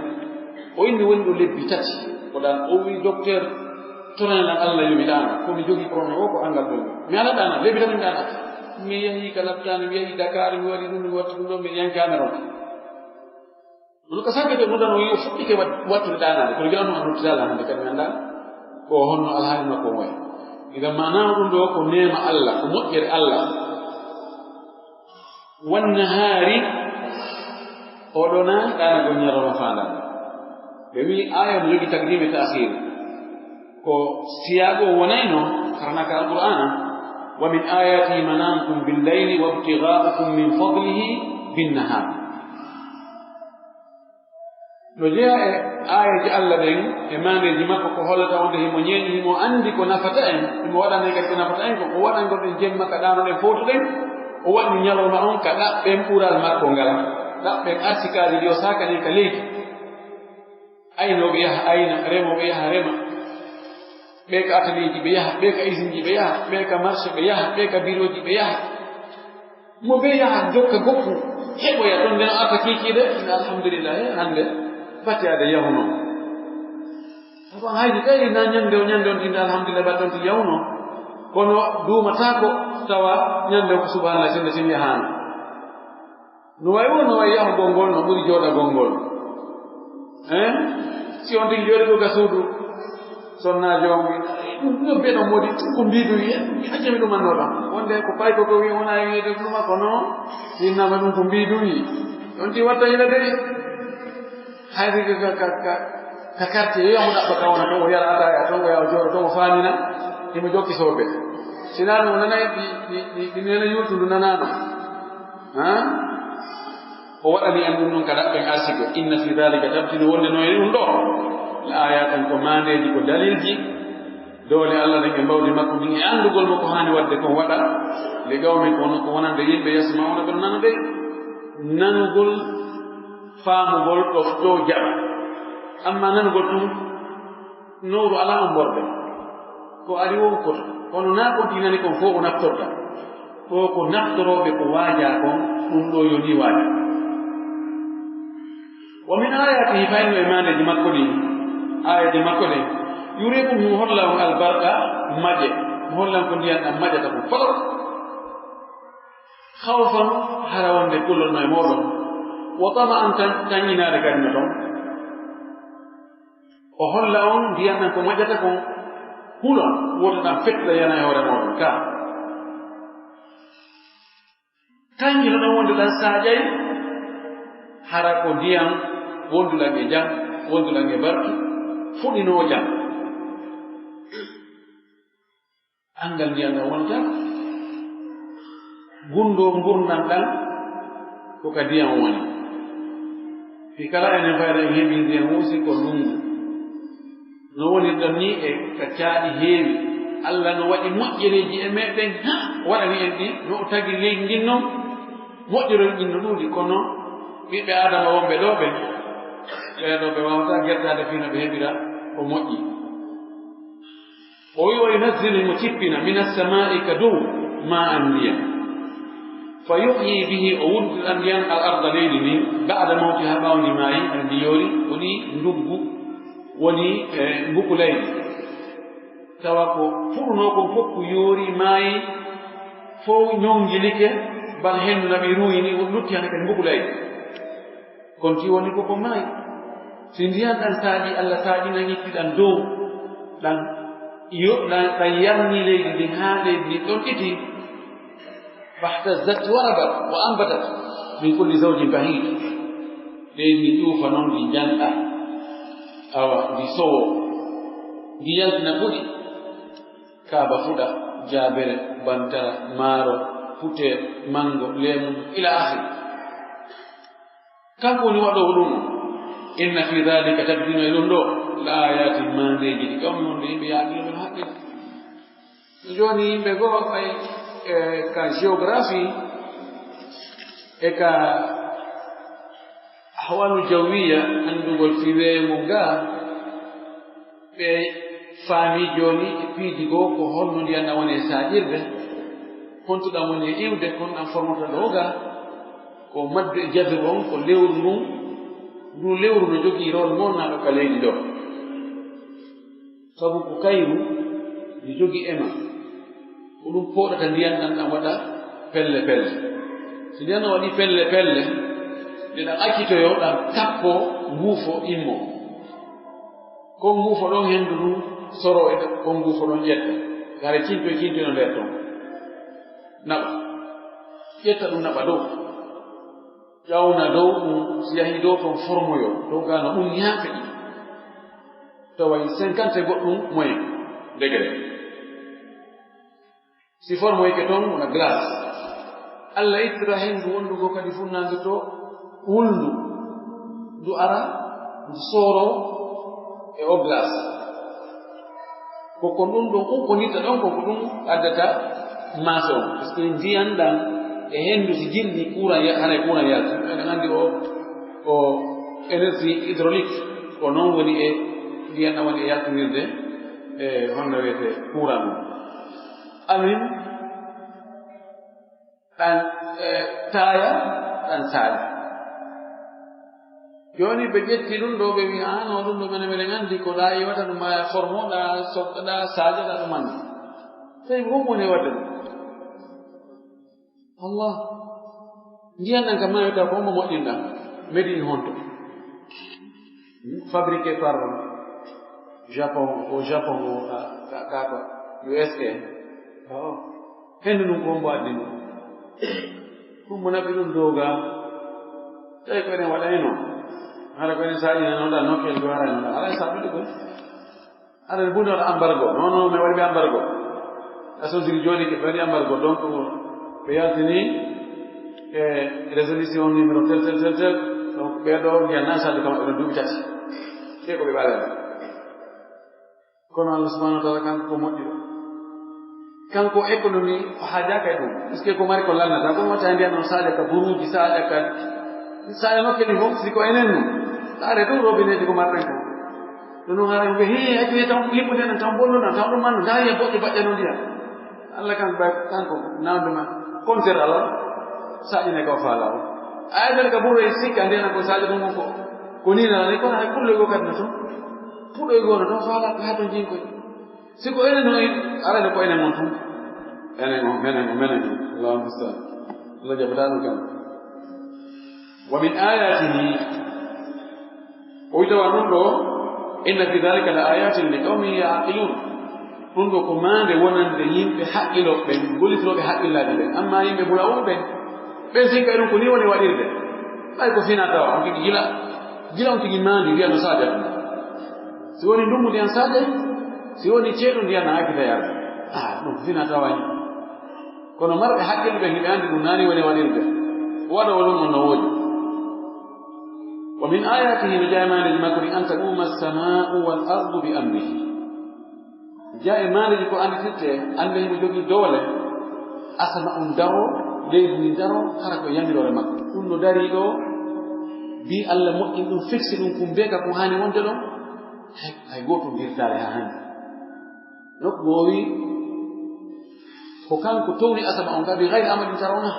o indi woni do lebbi tati ko dan o wi docteur tonana Allah yumi dana ko mi jogi problème o ko angal do mi ala dana lebbi tan dana mi yahi kala tan mi yahi Dakar mi wari dum wattu dum mi yankana ron lu ka sanke do nodano yo futti ke wattu dana ko gano no tala hande kan anda ko honno alhaali makko moy ida mana dum do ko neema Allah ko moƴƴere Allah wan nahari odona dana go nyaro fanda be wi aya mo yogi takdim ta akhir ko siyago wonayno karna ka alqur'ana wa min ayati manamkum bil layli wa ibtigha'ukum min fadlihi bin nahar no jea e aya ji Allah den e maneji makko ko hollata wonde himo nyeeni himo andi ko nafata en himo wadane kadi ko nafata en ko wadan godden jemma ka dano den foto den o wadi nyaloma on ka dabbe pural makko ngala dabbe artikaji dio saka ni ka leeki ayno be yaha ayna remo be yaha rema be ka ataliji be yaha be ka izinji be yaha be ka marché be yaha be ka biroji be yaha mo be yaha jokka goppu hebo ya don den ata kikide alhamdulillah hande fatiyade yahuno ko haydi kay na nyande on dinda alhamdulillah badon ti yahuno kono duma tako tawa nyande ko subhanallah sinde sin yahana no way wono way yahu gongol no buri joda gongol si on din jodi ko gasudu sonna jongi no be no modi ko mbidu yi ajami do man noda wonde ko pay ko wi wona yi de duma kono sinna man ko mbidu yi on ti watta ina de haydi ka carte yo mo dabba kawna to yara ata ya to ya joro to famina imo jokki sobe sinano nana di nena yutu nana ha o wadani en dum non kada ben arsigo inna fi dhalika tabtilu wonde no en do la ayatan ko mandeji ko dalilji dole Allah ne en bawdi makko bi andugol mako hani wadde ko wada le gawmi ko no ko wonande yimbe yasmauna bil nanade nanugol faamugol do jaba amma nanugol dum nooru ala on borde ko ari won ko kono na ko dinani ko fo on naftorta ko naftorobe ko waaja kon dum do yoni waaja wa min ayatihi fa inna imana dimakodi aya dimakodi yurikum hullahu albarqa maje hullan ko ndiyan am majata ko falo khawfan harawande kullon may modon wa tama'an tanina de kadno don o holla on ndiyan ko majata ko hulon wota fetla yana hore modon ka tanjiro don wonde dan sajay hara ko ndiyam wondulange jam wondulange barki fudino jam angal ndiyanga wonta gundo ngurnan dan ko ka ndiyam woni fi kala enen fayda hebi ndiyam wosi ko lungu no woni dan ni e ka caadi heewi Allah no waɗi moƴƴereji e meɗen ha waɗani en ɗi no o tagi leydi ndin noon moƴƴerol ɗin no ɗuuɗi kono ɓiɓɓe adama wonɓe ɗo ɓe ɓeɗo ɓe wawata gertade fino ɓe heɓira o moƴƴi o wi o yunazzilu mo cippina min assamai ka dow ma an ndiyam fa yuhyi bihi o wurdiran ndiyam al arda leydi ndi ba'da mawtiha ɓawdi maayi andi yoori woni nduggu woni mbuku leydi tawa ko fuɗuno kon fof ko yoori maayi fof ñongilike bal hendu naɓi ruuyini won lutti hande kadi mbuku leydi kon ti woni koko maayi si ndiyan ɗan saaƴi Allah saaƴina ñittiɗan dow ɗan yarni leydi ndin haa leydi ndin ɗon ɗiti fahtazat warabat wa ambatat min kulli zawjin bahid leydi ndi ƴuufa noon ndi janɗa awa ndi sowo ndi yaltina fuɗi kaaba fuɗa jaabere bantara maaro puter mango lemu ila akhir kanko woni waɗowo ɗum inna fi dhalika tabdino e ɗum ɗo la ayatin mandeji ɗi kawmi wonde yimɓe yaaɓiɓe haqqila joni yimɓe goo ɓay ka géographie e ka ahwalu jawiya andugol fiwemo nga ɓe faami joni e piiji goo ko holno ndiyanɗam woni e saƴirde hontuɗam woni e iwde kono ɗam formata ɗoga ko maddu e jadru on ko lewru ndun ndu lewru no jogii rol monnaɗo ka leydi ɗo sabu ko kayru ndi jogii ema ko ɗum poɗata ndiyanɗam ɗam waɗa pelle pelle so ndiyanɗam waɗi pelle pelle nde ɗam accitoyo ɗam tappo nguufo immo ko nguufo ɗon henndu ɗum soro e ko nguufo ɗon ƴetta hare cinto e cintono nder ton naɓa ƴetta ɗum naɓa dow ƴawna dow ɗum so yahii dow ton formoyo dow gano ɗum ñaafe ɗi tawayi 50 goɗɗum moyen degré si formoyke toon wona glace allah ittira henndu wondugo kadi funnange to wulndu ndu ara ndu sooro e o glace koko ɗum ɗon unkonitta ɗon koko ɗum addata maase on par ce que ndiyan ɗam e henndu si jinni courant hana courant yalta eɗen anndi o énergie hydraulique ko noon woni e ndiyan ɗam woni e yaltinirde e honno wiyete courant ɗum amin ɗan taaya ɗan saaɗi joni ɓe ƴetti ɗum ɗo ɓe wi no ɗum ɗo mene meɗen anndi ko ɗa iwata ɗum formoɗa soɗɗaɗa saajaɗa ɗum anndi tawi hom woni wadde ɗum Allah ndiyan ɗan kam mayota ko omo moƴƴinɗam made in honto fabriqué par Japon au Japon kako USA hendu ɗum ko mbo addi ɗum ɗum mo naɓi ɗum doga tawi ko enen waɗayno hara ko enen saƴinanoɗa nokkel go haranoɗa ala saɓude koy aɗa hunde waɗa embargo non mi waɗi ɓe embargo Nations Unies joni ke ɓe waɗi embargo donc ɓe yaltini e résolution numéro tel tel tel tel donc ɓeɗo ndiya nasaji kam eɗo duuɓi tati te ko ɓe ɓalani kono Allah subahanahu wa taala kanko ko moƴƴiɗo kanko économie o haajaka e ɗum puisque ko mari ko lannata kono watta ndiyan noon saaƴa ka buruuji saaƴa ka saaƴa nokkeli fof siko enen nu laare ɗum robineji ko marɗen ko ɗo noon hara ɓe accine tan lippude ɗen tan bonnuɗan tan ɗum manno daari e boƴƴe baƴƴano ndiyan Allah kanko nawdema compteur Allah saaƴine ka o faala o ayadene ka ɓuuro e sikka ndiyana ko saaƴa ɗum ko ninanani kono hay pulloygo kadi no toon puɗoygo no toon faala ha to jinkoy siko enen no arane ko enen on tun menen o Allahu mustaan Allah jabata ɗum kam wa min ayatihi o witawa ɗum ɗo inna fi dhalika la ayatin li qawmin yaqilun ɗum ɗo ko maande wonande yimɓe haqqiloɓe ɓen gollitirooɓe haqqillaji ɓen amma yimɓe ɓurawol ɓen sikka ɗum ko ni woni waɗirde ɓay ko finata on tigi gila on tigi maandi wiya no saaja ɗum si woni ndungu ndiyan saajay si woni ceeɗu ndiyan no hakkita yarde ɗum ko finata wañi kono marɓe haqqille ɓen hiɓe anndi ɗum naani woni waɗirde waɗowo ɗum on no woodi wa min ayatihi no jaymaneji makko ni an taquma as-sama'u wal ardu bi amrihi jaye maneji ko anditirte ande himo jogii doole asama on daro leydi ndi daro hara ko yamirore makko ɗum no dari ɗo mbi Allah moƴƴin ɗum fixi ɗum ko mbeka ko hani wonde ɗon hay goto mbirtare ha hande nokku mo wi ko kanko towni asama on ka bi gayri amadin tarawna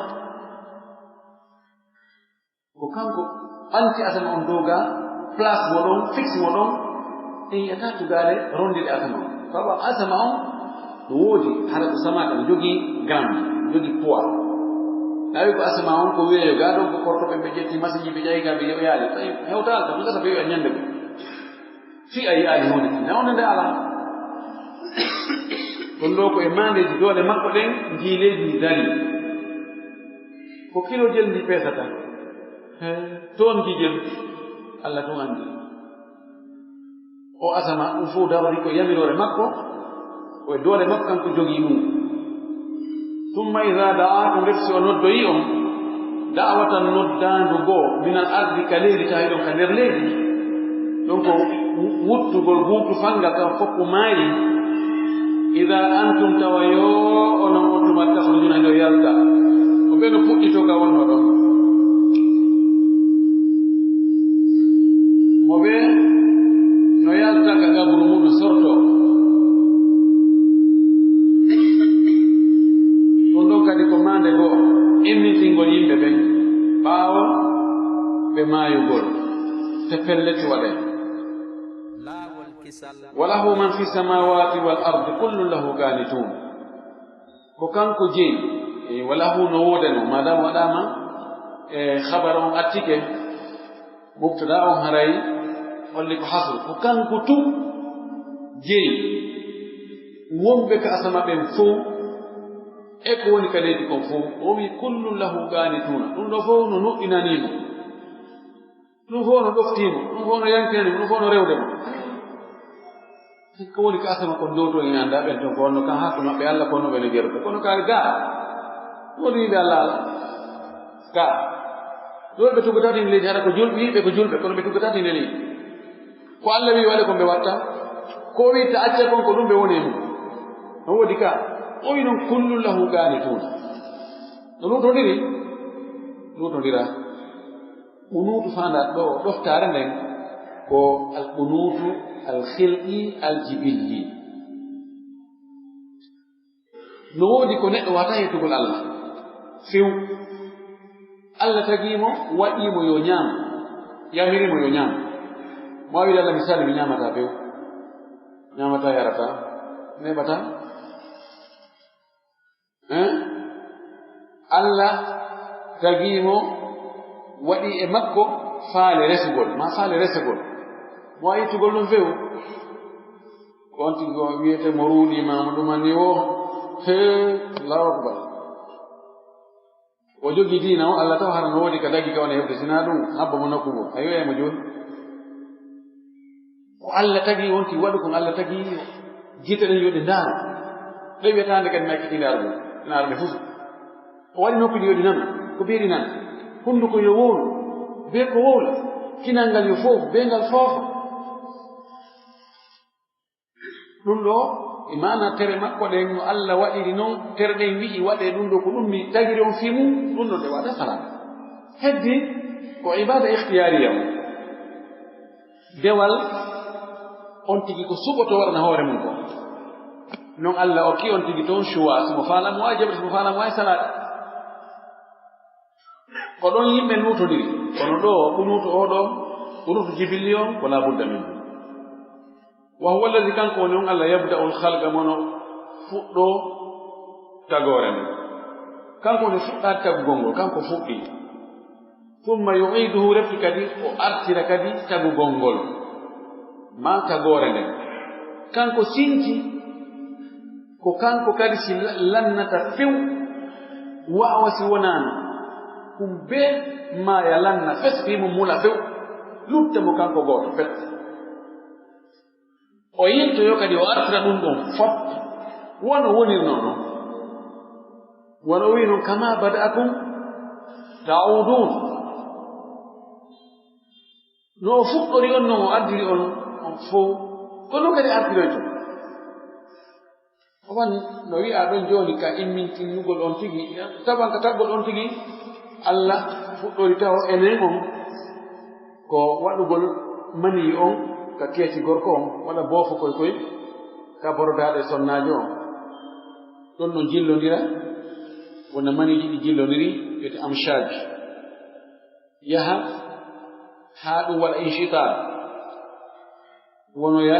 ko kanko ɓanti asama on doga place mo ɗon fixe mo ɗon en yiyata tugale rondide asama on sabu asama on no woodi hara ko samaka no jogii grande no jogii poids nawi ko asama on ko wiyeyo ga ɗon ko kortoɓe ɓe ƴetti masiji ɓe ƴawi ga ɓe yo yaali tawi hewtaka ɗum gasa ɓe wiya ñande ɓe fi a yiyaali hunde nawde nde ala ɗum ɗo ko e mandeji doole makko ɗen njii leydi ndi dari ko kilo jel ndi pesata toon jijel Allah tun andi o asama ɗum fof darori ko yamirore makko o doole makko kanko jogii ɗum tumma ida da'akum refsi o noddoyi on da'watan noddaandu goo minal ardi ka leydi tawi ɗon ka nder leydi ɗon ko wuttugol buutu fangal kan foppu maari ida antum tawa yo onon on tuma tahrujuna ndo yalta o ɓe no puɗɗito ka wonno ɗon mo ɓe no yalta ka gabru mum no sorto ɗum ɗon kadi ko mande goo immitingol yimɓe ɓen ɓaawo ɓe maayugol te pelleti waɗe وله من في السماوات والأرض كل له قانتون وكانكو جي وله نودن ما دام وداما خبرهم أتيك مبتداهم هراي ولك حصل وكانكو تو جي ومبك أسما بهم فو ekoni kaledi kon fo o wi kullu lahu qanituna dum do fo no nu'inanimo dum fo no doftimo dum fo no yankene dum fo no rewdemo ko woni ka asama ko doto en anda ben to ko no kan hakko mabbe Allah ko no be gerto kono ka ga woni be Allah ga do be to gotati le jara ko julbi be ko julbe kono be to gotati ne li ko Allah wi wale ko be watta ko wi ta acce kon ko dum be woni mo no wodi ka o wi non kullu lahu qanitun no to dira unutu fanda do doftare nden ko al unutu al khilqi al jibilli no wodi ko neddo wata yetugol Allah fiw Allah tagimo wadimo yo nyam yamirimo yo nyam mo wi dalla misali mi nyamata bew nyamata yarata nebata Allah tagimo wadi e makko faale resugol ma faale resugol mo ayitugol non few konti go wiete mo ruudi ma dum mani o he Allahu akbar o jogi diina o Allah taw harano wodi ka dagi ka wona hebde sina dum habba mo nakugo ayo e mo joni ko Allah tagi wonti wadu ko Allah tagi jite den yodi ndar be wetande kan makki dargo nar be fusu o wadi nokku yodi nan ko beeri nan hundu ko yo wol be ko wol kinangal yo fof be ngal fofa dum do imana tere makko den no Allah wadiri non tere den wi wade dum do ko dum mi tagiri on fimu dum do de wada sala heddi ko ibada ikhtiyariya dewal on tigi ko suboto warna hoore mum ko non Allah o ki on tigi ton choix mo fala mo wajib mo fala mo ay salat ko don yimbe nutodiri kono do kunuto odo kunuto jibilion ko la budda min wa huwa alladhi kan ko non Allah yabda'u al-khalqa mono fuddo tagore men kanko ne fudda tagongo kanko fuddi thumma yu'iduhu rabbi kadi o artira kadi tagongol ma tagore men kanko sinti ko kanko kadi si lannata few wa wasi wonana kumbe ma ya lanna fesbi mo mula few lutta mo kanko goto fet o yinto yo kadi o artira dum don fop wono wonir nono wono wi non kama bada'akum ta'udun no fuɗɗori on no addiri on fo kono kadi artiroyto oman no wi'a ɗon joni ka immintinnugol on tigi taban ka taggol on tigi Allah fuɗɗori taw enen on ko waɗugol mani on ka keeti gorko on wala boofo koy ka borodaɗe sonnajo on ɗon no jillodira wona maniji ɗi jillodiri wiyete amshaj yaha haa ɗum waɗa inchitar wonoya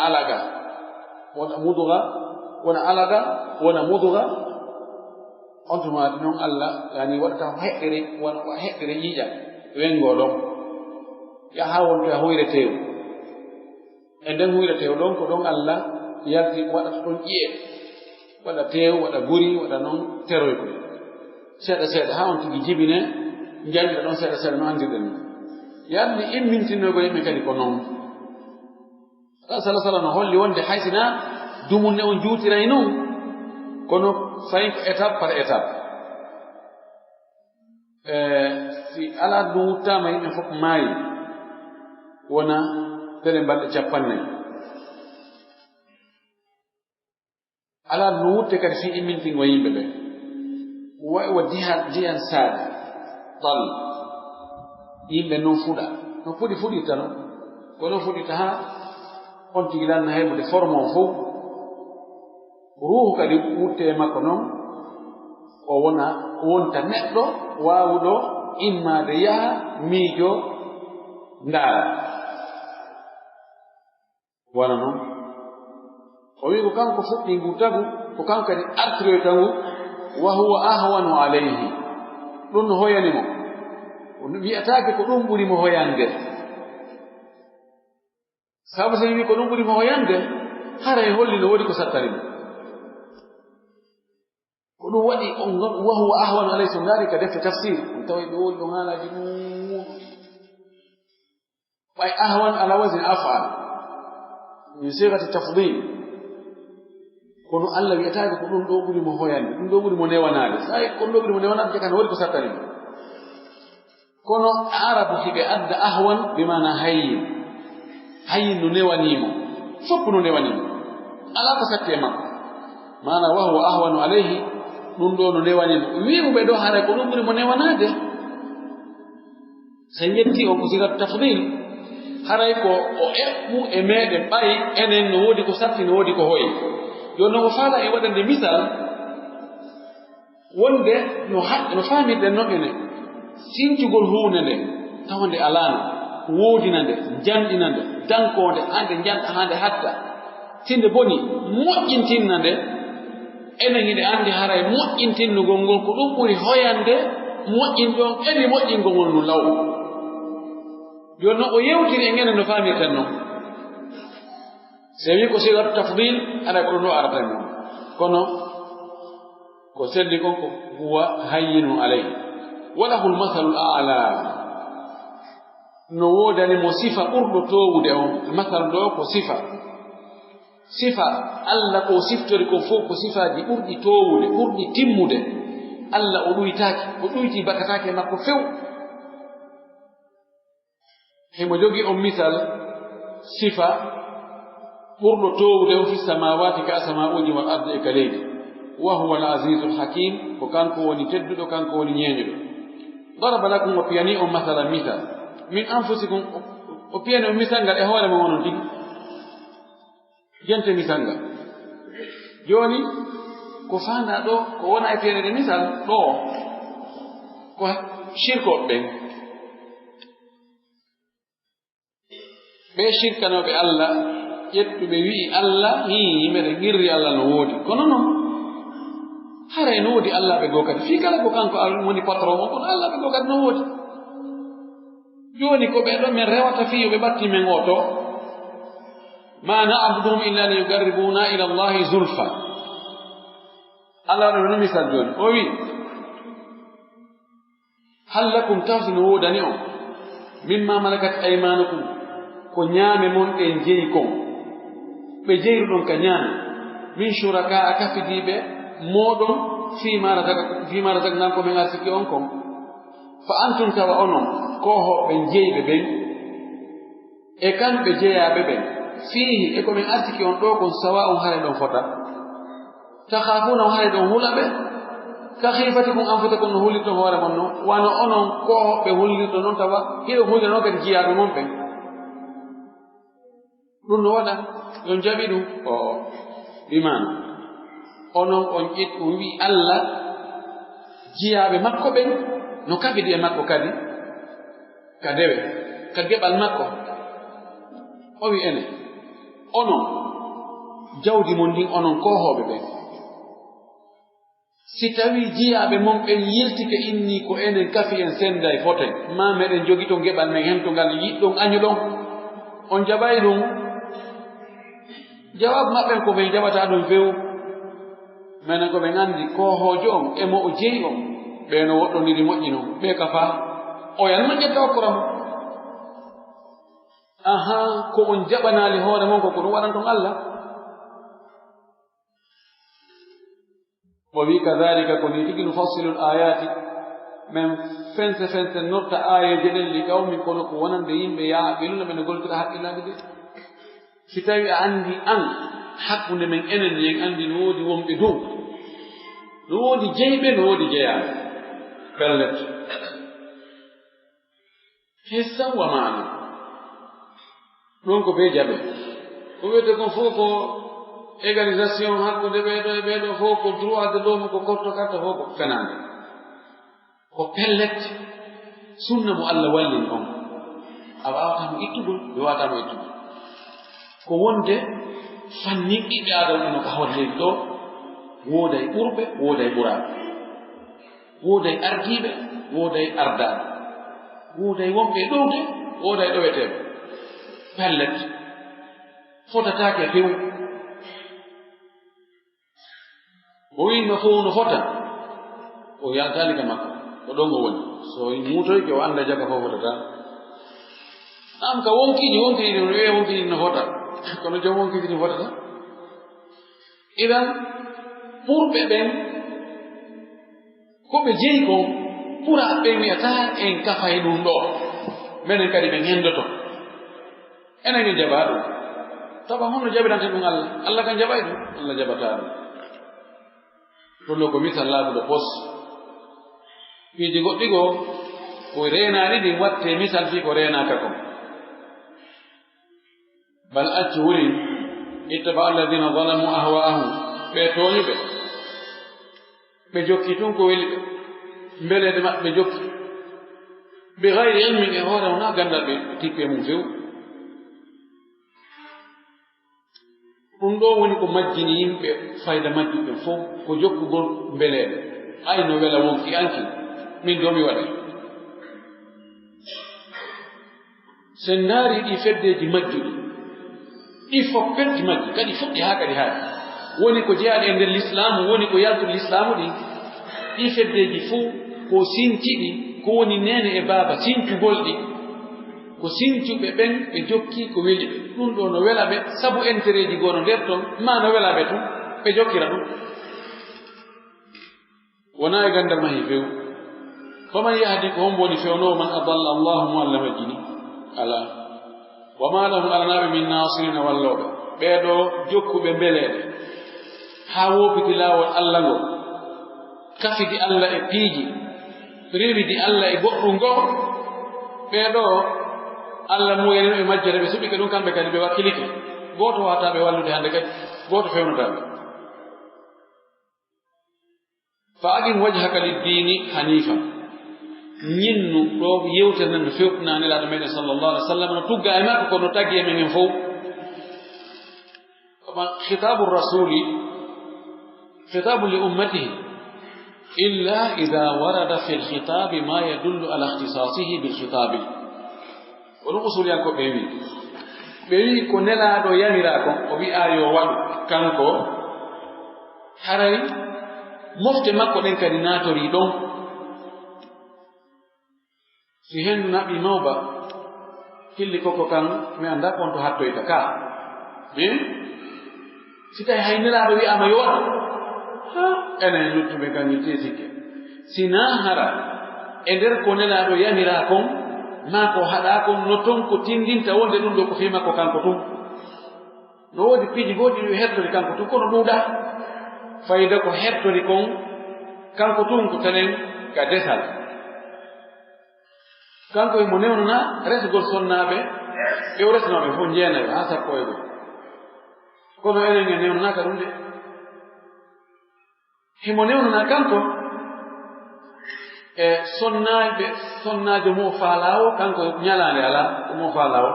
alaga wona muduga wona alaga wona muduga on tumati noon Allah yani waɗata heɗɗere wona heɗɗere ƴiiƴa wengo ɗon yaha wontoya huyre tew e nden huyre tew ɗon ko ɗon Allah yalti waɗata ɗon ƴiye waɗa tew waɗa guri waɗa noon teroy koy seeɗa seeɗa haa on tigi jibine janƴiɗa ɗon seeɗa seeɗa no andirɗen ni yalni immintinnoygo yimɓe kadi ko noon sala no holli wonde haysina dumunne on juutiray non kono fayin ko étape par étape si ala ɗum wuttama yimɓe fof maayi wona tere balɗe 40 ala ɗum wutte kadi fi immintingo yimɓe ɓe way wa diyan saade tal yimɓe non fuɗa no fuɗirta non ko non fuɗirta ha on tigi lanna heɓude forme on fof ruhu kadi wutte makko noon o wonta neɗɗo waawuɗo immade yaha miijo ndaara wala noon o wi ko kanko fuɗɗi ngu tagu ko kanko kadi artiroyta ngu wa huwa ahwanu alayhi ɗum no hoyanimo wiyataake ko ɗum ɓurimo hoyande sabu so wi ko ɗum ɓurimo hoyande haray holli no woodi ko sattarimo ko ɗum waɗi wa huwa ahwanu alayhi so ngaari ka defte tafsir ɗum tawi ɓe woli ɗon haalaji ɗum ɓay ahwan ala wasni afal min sigati tafdil kono Allah wiyataake ko ɗum ɗo ɓurimo hoyande ɗum ɗo ɓurimo newanaade sa kono ɗo ɓurimo newanaade te kan woodi ko sattarimo kono arabu hiɓe adda ahwan bimana hayyin no newanimo fopp no newanimo ala ko satti e makko mana wa huwa ahwanu alayhi ɗum ɗo no newanimo wimuɓe ɗo haray ko ɗum ɓuri mo newanaade so yetti o ko sigat tafdil haray ko o eɓɓu e meɗe ɓay enen no woodi ko satti no woodi ko hoyi joni o faala e waɗande misal wonde no faamirɗen noon ene sincugol huunde nde tawande alaano woodina nde janɗina nde dankonde hande janɗa hande hatta tinde boni moƴƴintinna nde enen hiɗe andi haray moƴƴintinnugol ngol ko ɗum ɓuri hoyande moƴƴinɗon eni moƴƴingol ngol no law joni noon o yewtiri e ngenen no faamirten noon so wi ko sigatu tafdil aɗa ko ɗum ɗo arata noon kono ko selli kon ko huwa hayyinu alayhi walahu lmathalu l ala no woodanimo sifa ɓurɗo towude on mathal ɗo ko sifa Allah ko siftori ko fof ko sifaji ɓurɗi towude ɓurɗi timmude Allah o ɗuytaaki o ɗuyti bakataake makko few hemo jogi on misal sifa ɓurɗo towude o fi samawati ka samauji wal ardi e ka leydi wa huwa al azizu l hakim ko kanko woni tedduɗo kanko woni ñeeñuɗo daraba lakum o piyani on masalan misal min anfusikum o piyani on misal ngal e hoore mo onon tigi jente misal ngal joni ko fanda ɗo ko wona e piyanede misal ɗo ko shirkoɓe ɓen ɓe shirkanoɓe Allah ƴettuɓe wi'i Allah yimɓe girri Allah no woodi kono noon haray no woodi Allah ɓe goo kadi fii kala ko kanko woni patron o kono Allah ɓe goo kadi no woodi joni ko ɓeɗo min rewata fiyo ɓe ɓatti men oto ma na'buduhum illa li yuqarribuna ila Allahi zulfa Allah waɗa no misal joni o wi hal lakum tawsi no woodani on mimma malakat aymanukum ko ñaame mon ɗe jeyi kon ɓe jeyru ɗon ka ñaame min shuraka a kafidiɓe moɗon fima razaqnakum min arsiki on kon fa antum tawa onon kohoɓe jeyɓe ɓen e kamɓe jeyaɓe ɓen fiihi e komin arsiki on ɗo kon sawa on hare ɗon fota takhafuna on hare ɗon hula ɓe ka khifatikum anfusakum no hullirto hoore mon noon wano onon kohoɓe hullirto noon tawa hiɗo hulde noon kadi jiyaɓe mon ɓen ɗum no waɗa yon jaɓi ɗum o bimana onon on ƴettu wi Allah jiyaɓe makko ɓen no kabidi e makko kadi ka dewe ka geɓal makko o wi ene onon jawdi mon ndin onon kohoɓe ɓen si tawi jiyaɓe mon ɓen yiltike inni ko enen kafi en senda e foten ma meɗen jogi to geɓal men hen to ngal yiɗɗon añuɗon on jaɓay ɗum jawab maɓɓen ko ɓen jaɓata ɗum few minen ko ɓen anndi kohojo on e mo o jeyi on ɓe no woɗɗondiri moƴƴi noon ɓe ka faa o yan moƴƴetta hokkora mo aha ko on jaɓanaali hoore mon ko ko ɗum waɗan ton Allah وبي كذلك كوني تيجي نفصل الآيات من فنس نورتا آية جدل لقوم كونوا كونان دين بيا بيلون من نقول كده حق الله بدي ستاوي عندي أن حق من أنن ين عندي نودي وم بدو نودي جيب نودي جيا بلت هسا ومعنى نونكو بيجابه وبيتكون فوقو organisation hakko de beedo foko droit de l'homme ko korto kata foko fenande ko pellet sunna mo Allah wallin on awata mo ittugo be wata mo ittugo ko wonde fanni ibe adam no ko hawle do woday urbe woday burabe woday ardibe woday ardabe woday wombe dowde woday dowete pellet fotataake few oyi no fo no fota o yaltali ka makko o dongo woni so mutoy ke o anda jaka fo fotata am ka wonki no wonki no fota kono jom wonki no fotata idan pour be ben ko be jeyi ko pura be mi ata en ka fay dum do menen kadi be ngendoto enen en jabado taba hono jabirante dum Allah kan jabaydo Allah jabata tollo ko misal laabuɗo pos piiji goɗɗi go ko reenaani ɗin watte misal fii ko reenaaka kon bal accu wuri ittaba alladina zalamu ahwa'ahum ɓe tooñuɓe ɓe jokki tun ko weli ɓe mbeleede maɓɓe ɓe jokki bi gayri ilmin e hoore wona gandal ɓe tippe mum few ɗum ɗo woni ko majjini yimɓe fayda majjuɓe fof ko jokkugol mbeleede ay no wela wonki anki min do mi waɗa sen ndaari ɗi feddeji majjuɗi ɗi fof peddi majji kadi fuɗɗi haa kadi haaɗi woni ko jeyaaɗe e nder l'islamu woni ko yaltude l'islamu ɗi ɗi feddeji fuu ko sintiɗi ko woni nene e baaba sincugol ɗi ko sincuɓe ɓen ɓe jokki ko weli ɓe ɗum ɗo no wela ɓe sabu intérêt ji gono nder ton ma no wela ɓe tun ɓe jokkira ɗum wona e gandal mahi few faman yahdi ko hombo woni fewnowo man adalla allahu mo Allah majjini ala wa ma lahum alanaɓe min nasirina walloɓe ɓeɗo jokkuɓe mbeleɗe ha wopiti lawol Allah ngol kafidi Allah e piiji rewidi Allah e goɗɗum ngoo ɓeɗo Allah muyani e majjere ɓe suɓike ɗum kamɓe kadi ɓe wakkilike goto wataɓe wallude hande kadi goto fewnotaɓe fa aqim wajhaka liddini hanifa ñinnu ɗo yewtere no fewtinanelaɗo meɗen sallllahu alih w sallam no tugga e makko kono taggi e men fof khitabu rasuli khitabu li ummatihi illa ida warada fi lkhitabi ma yadullu ala ikhtisasihi bilkhitabi wono usuliyankoɓe ɓe wi ko nelaɗo yamira kon o wi'a yo waɗu kanko haray mofte makko ɗen kadi natori ɗon si hendu naɓi mawba hilli koko kan mi anda kon to hattoyta ka si tawi hay nelaɗo wi'ama yo waɗu ha enen luttuɓe kañum te sikke sina hara e nder ko nelaɗo yamira kon ma ko haɗa kon no ton ko tindinta wonde ɗum ɗo ko fi makko kanko tun no woodi piiji goɗɗi ɗo hertori kanko tun kono ɗuuɗa fayda ko hertori kon kanko tun ko tanen ka desal kanko emo newnana resgol sonnaɓe ɓe o resnoɓe fof jeenaɓe ha sappo e ɗo kono enen e newnanaka ɗum de himo newnana kanko e sonnajo mo faalawo kanko ñalande ala ko mo faalawo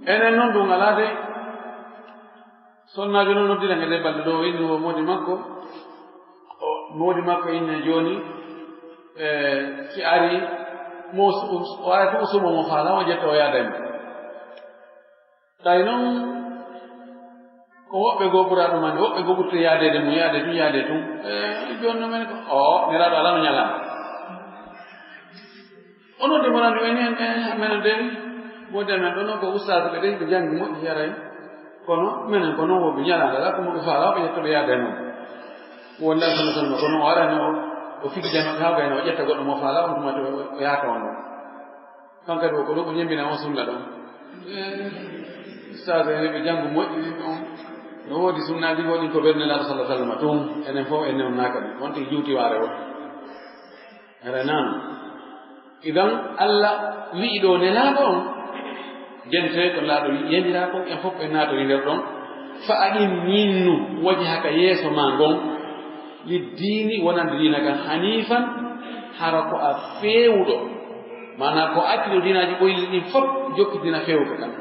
enen noon ɗum ala de sonnajo noon noddira ngede balɗe ɗo inni o modi makko inne joni si ari o ara to usumo mo faalawo jetta o yaadami tawi noon ko woɓɓe goo ɓura ɗumande woɓɓe goo ɓurte yaadede mum yaade tun joni no men ko neraɗo ala no ñalama ono de monande o enen menen de wodi amen ɗo noon ko ustade ɓe ɗe ɓe janggi moƴƴi yaray kono minen ko noon woɓe ñalade ala ko moɓe faala ɓe yettoɓe yaade noon walla sallallahu alaihi wasallam kono warani o fiki jama ka ga no jetta goddo mo faala on tuma to yaaka on kanka do ko do ko nyembina on sunna don sa be be jangu moddi on no wodi sunna di woni ko berne la sallallahu alaihi wasallam tum enen fo enen naka bi wonti juuti waare o era nan idan alla wi do ne la don gente ko la do yendira ko en fop en nato nder don fa aqim minnu wajhaka yeso ma gon lidini wonande dina kan hanifan harako a fewdo mana ko akilo dinaji boyli din fop jokki dina fewko kan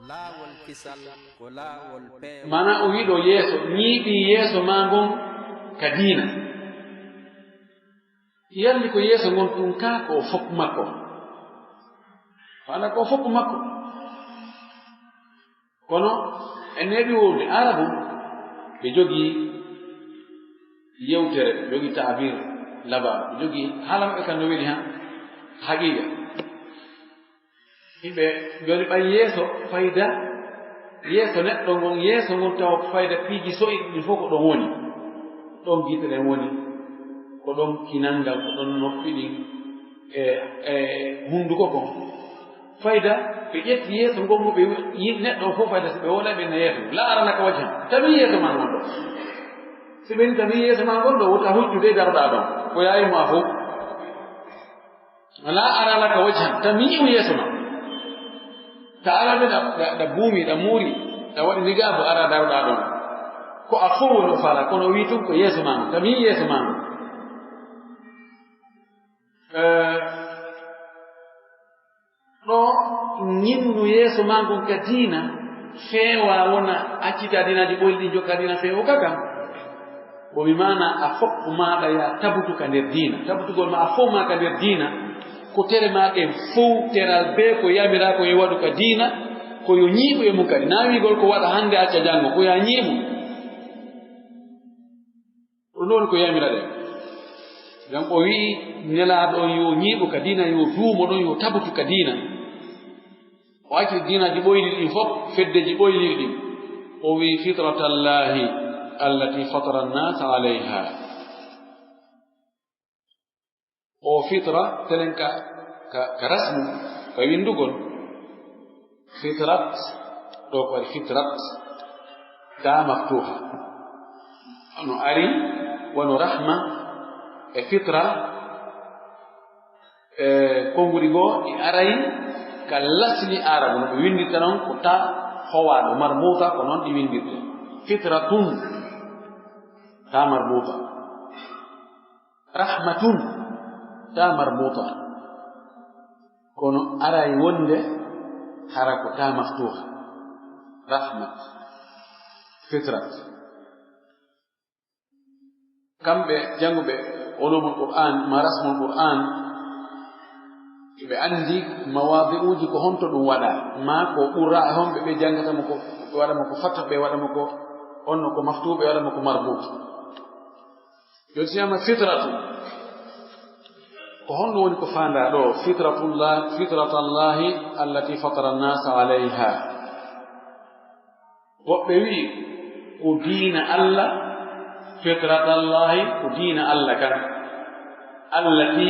lawol kisal ko lawol peewol mana o wiɗo yeeso ñiiɓi yeeso ma ngon ka diina yalli ko yeeso ngon ɗum ka ko fop makko wala ko fop makko kono en neeɓi wowde arabu ɓe jogii yewtere ɓe jogii tabir laba ɓe jogii haala maɓɓe kan no weli han haqiqa yimɓe joni ɓay yeeso fayda yeeso neɗɗo ngon yeeso ngon tawa fayda piiji soyi ɗi fof ko ɗon woni ɗon gite ɗen woni ko ɗon kinangal ko ɗon noppi ɗin e hunduko kon fayda ɓe ƴetti yeeso ngonmo ɓe neɗɗo fof fayda so ɓe woɗa ɓe na yeeso la aranaka wajhan tami yeeso ma ngon ɗo si ɓeni tami yeeso ma ngon ɗo wota huccude darɗa ɗon ko yayimo a fof la aranaka wajhan tami yi'u yeeso ma ta araɓe ɗa buumi ɗa muuri ɗa waɗi nigaabo ara darɗa ɗon ko a fof woni o faala kono wi tun ko yeeso ma tami yi yeeso ma ɗo ñinnu yeeso ma ngon ka diina feewa wona accita dinaji ɓoyli ɗi jokka dina feewo kakam bo mi mana a foɓɓu maɗa ya tabutu ka nder diina tabutugol ma a fof ma ka nder diina ko tere ma ɗen fof teral be ko yamira ko yo waɗu ka diina ko yo ñiiɓu e mum kadi na wigol ko waɗa hannde acca janngo ko ya ñiiɓu ɗum ɗon ko yamira ɗen ngam o wi'i nelaaɗo on yo ñiiɓu ka diina yo duumo ɗon yo tabutu ka diina o acci diinaji ɓoyliɗi ɗin fof feddeji ɓoyliɗi ɗin o wi'i fitratallahi allati fatara annasa alayha o fitra telen ka rasmu ka windugol fitrat ɗo ko waɗi fitrat da maftuha no ari wono rahma e fitra konnguri goo ɗi aray ka lasli arabu no ɓe windirta noon ko ta howaɗo marbuta ko noon ɗi windirte fitratun ta marbuta rahmatun ta marbuta kono aray wonde hara ko ta maftuha rahmat fitrat kamɓe janguɓe ulumul qur'an ma rasmul qur'an ɓe andi mawadi'uji ko honto ɗum waɗa ma ko ɓura e honɓe ɓe jangatamo ko ɓe waɗamo ko fatta ɓe waɗamo ko onno ko maftuɓe ɓe waɗamo ko marbut joni siyama fitratu ko honno woni ko fanda ɗo fitratallahi allati fatara annasa alayha woɓɓe wi ko diina allah fitratallahi ko diina allah kan allati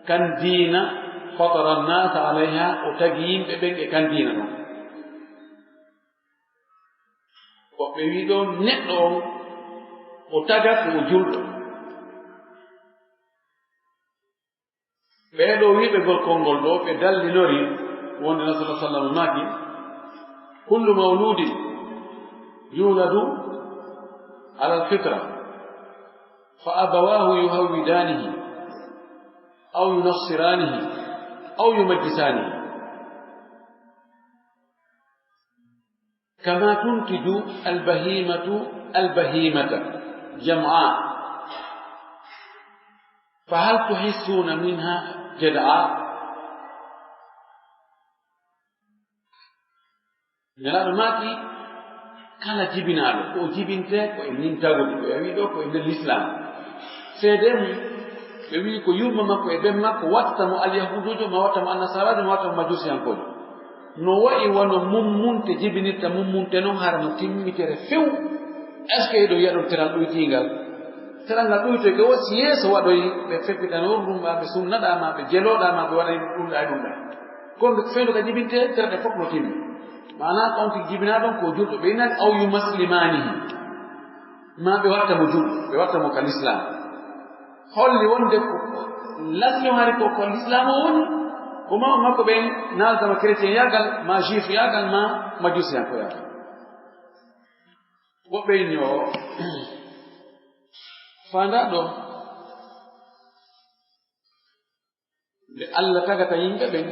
kan diina fatara annasa alayha o tagi yimɓe ɓen e kan diina ɗon woɓɓe wi ɗo neɗɗo on o tagat o julɗo ɓeeɗo wiɓe gol konngol ɗo ɓe dallinori wonde nabi sallallahu alaihi wasallam maaki kullu mawludin yuladu ala alfitra fa abawahu yuhawidanihi aw yunassiranihi aw yumajjisanihi kama tuntiju albahimatu albahimata jam'a فهل تحسون منها جدعاء نلا ماكي كلا جبنالو او جبنته ko en tagol be wi do ko en l'islam sedem be wi ko yurma makko e ben makko watta mo al yahudujo ma watta mo annasarajo ma watta mo majusi anko no wa'i wono mummunte jibinirta mummunte non har mo timmitere few est ce que eɗo yiya ɗo teral ɗoytingal teral ngal ɗoytoy ɓe wasi yeeso waɗoy ɓe feppitano ɗumɓa ɓe sumnaɗama ɓe jeloɗama ɓe waɗay ɗumɗa e ɗumɗa kono fewndo ka jibinte terɗe fof no timmi mana on tigi jibina ɗon ko julɗo ɓe innani aw yumaslimanihi ma ɓe watta mo julɗo ɓe watta mo ka l'islam holli wonde ko lasio hari ko l'islam o woni ko mama makko ɓen naldama chrétien yagal ma juif yagal ma majusiyanko yagal woɓɓe inni o fandaɗo nde Allah tagata yimɓe ɓen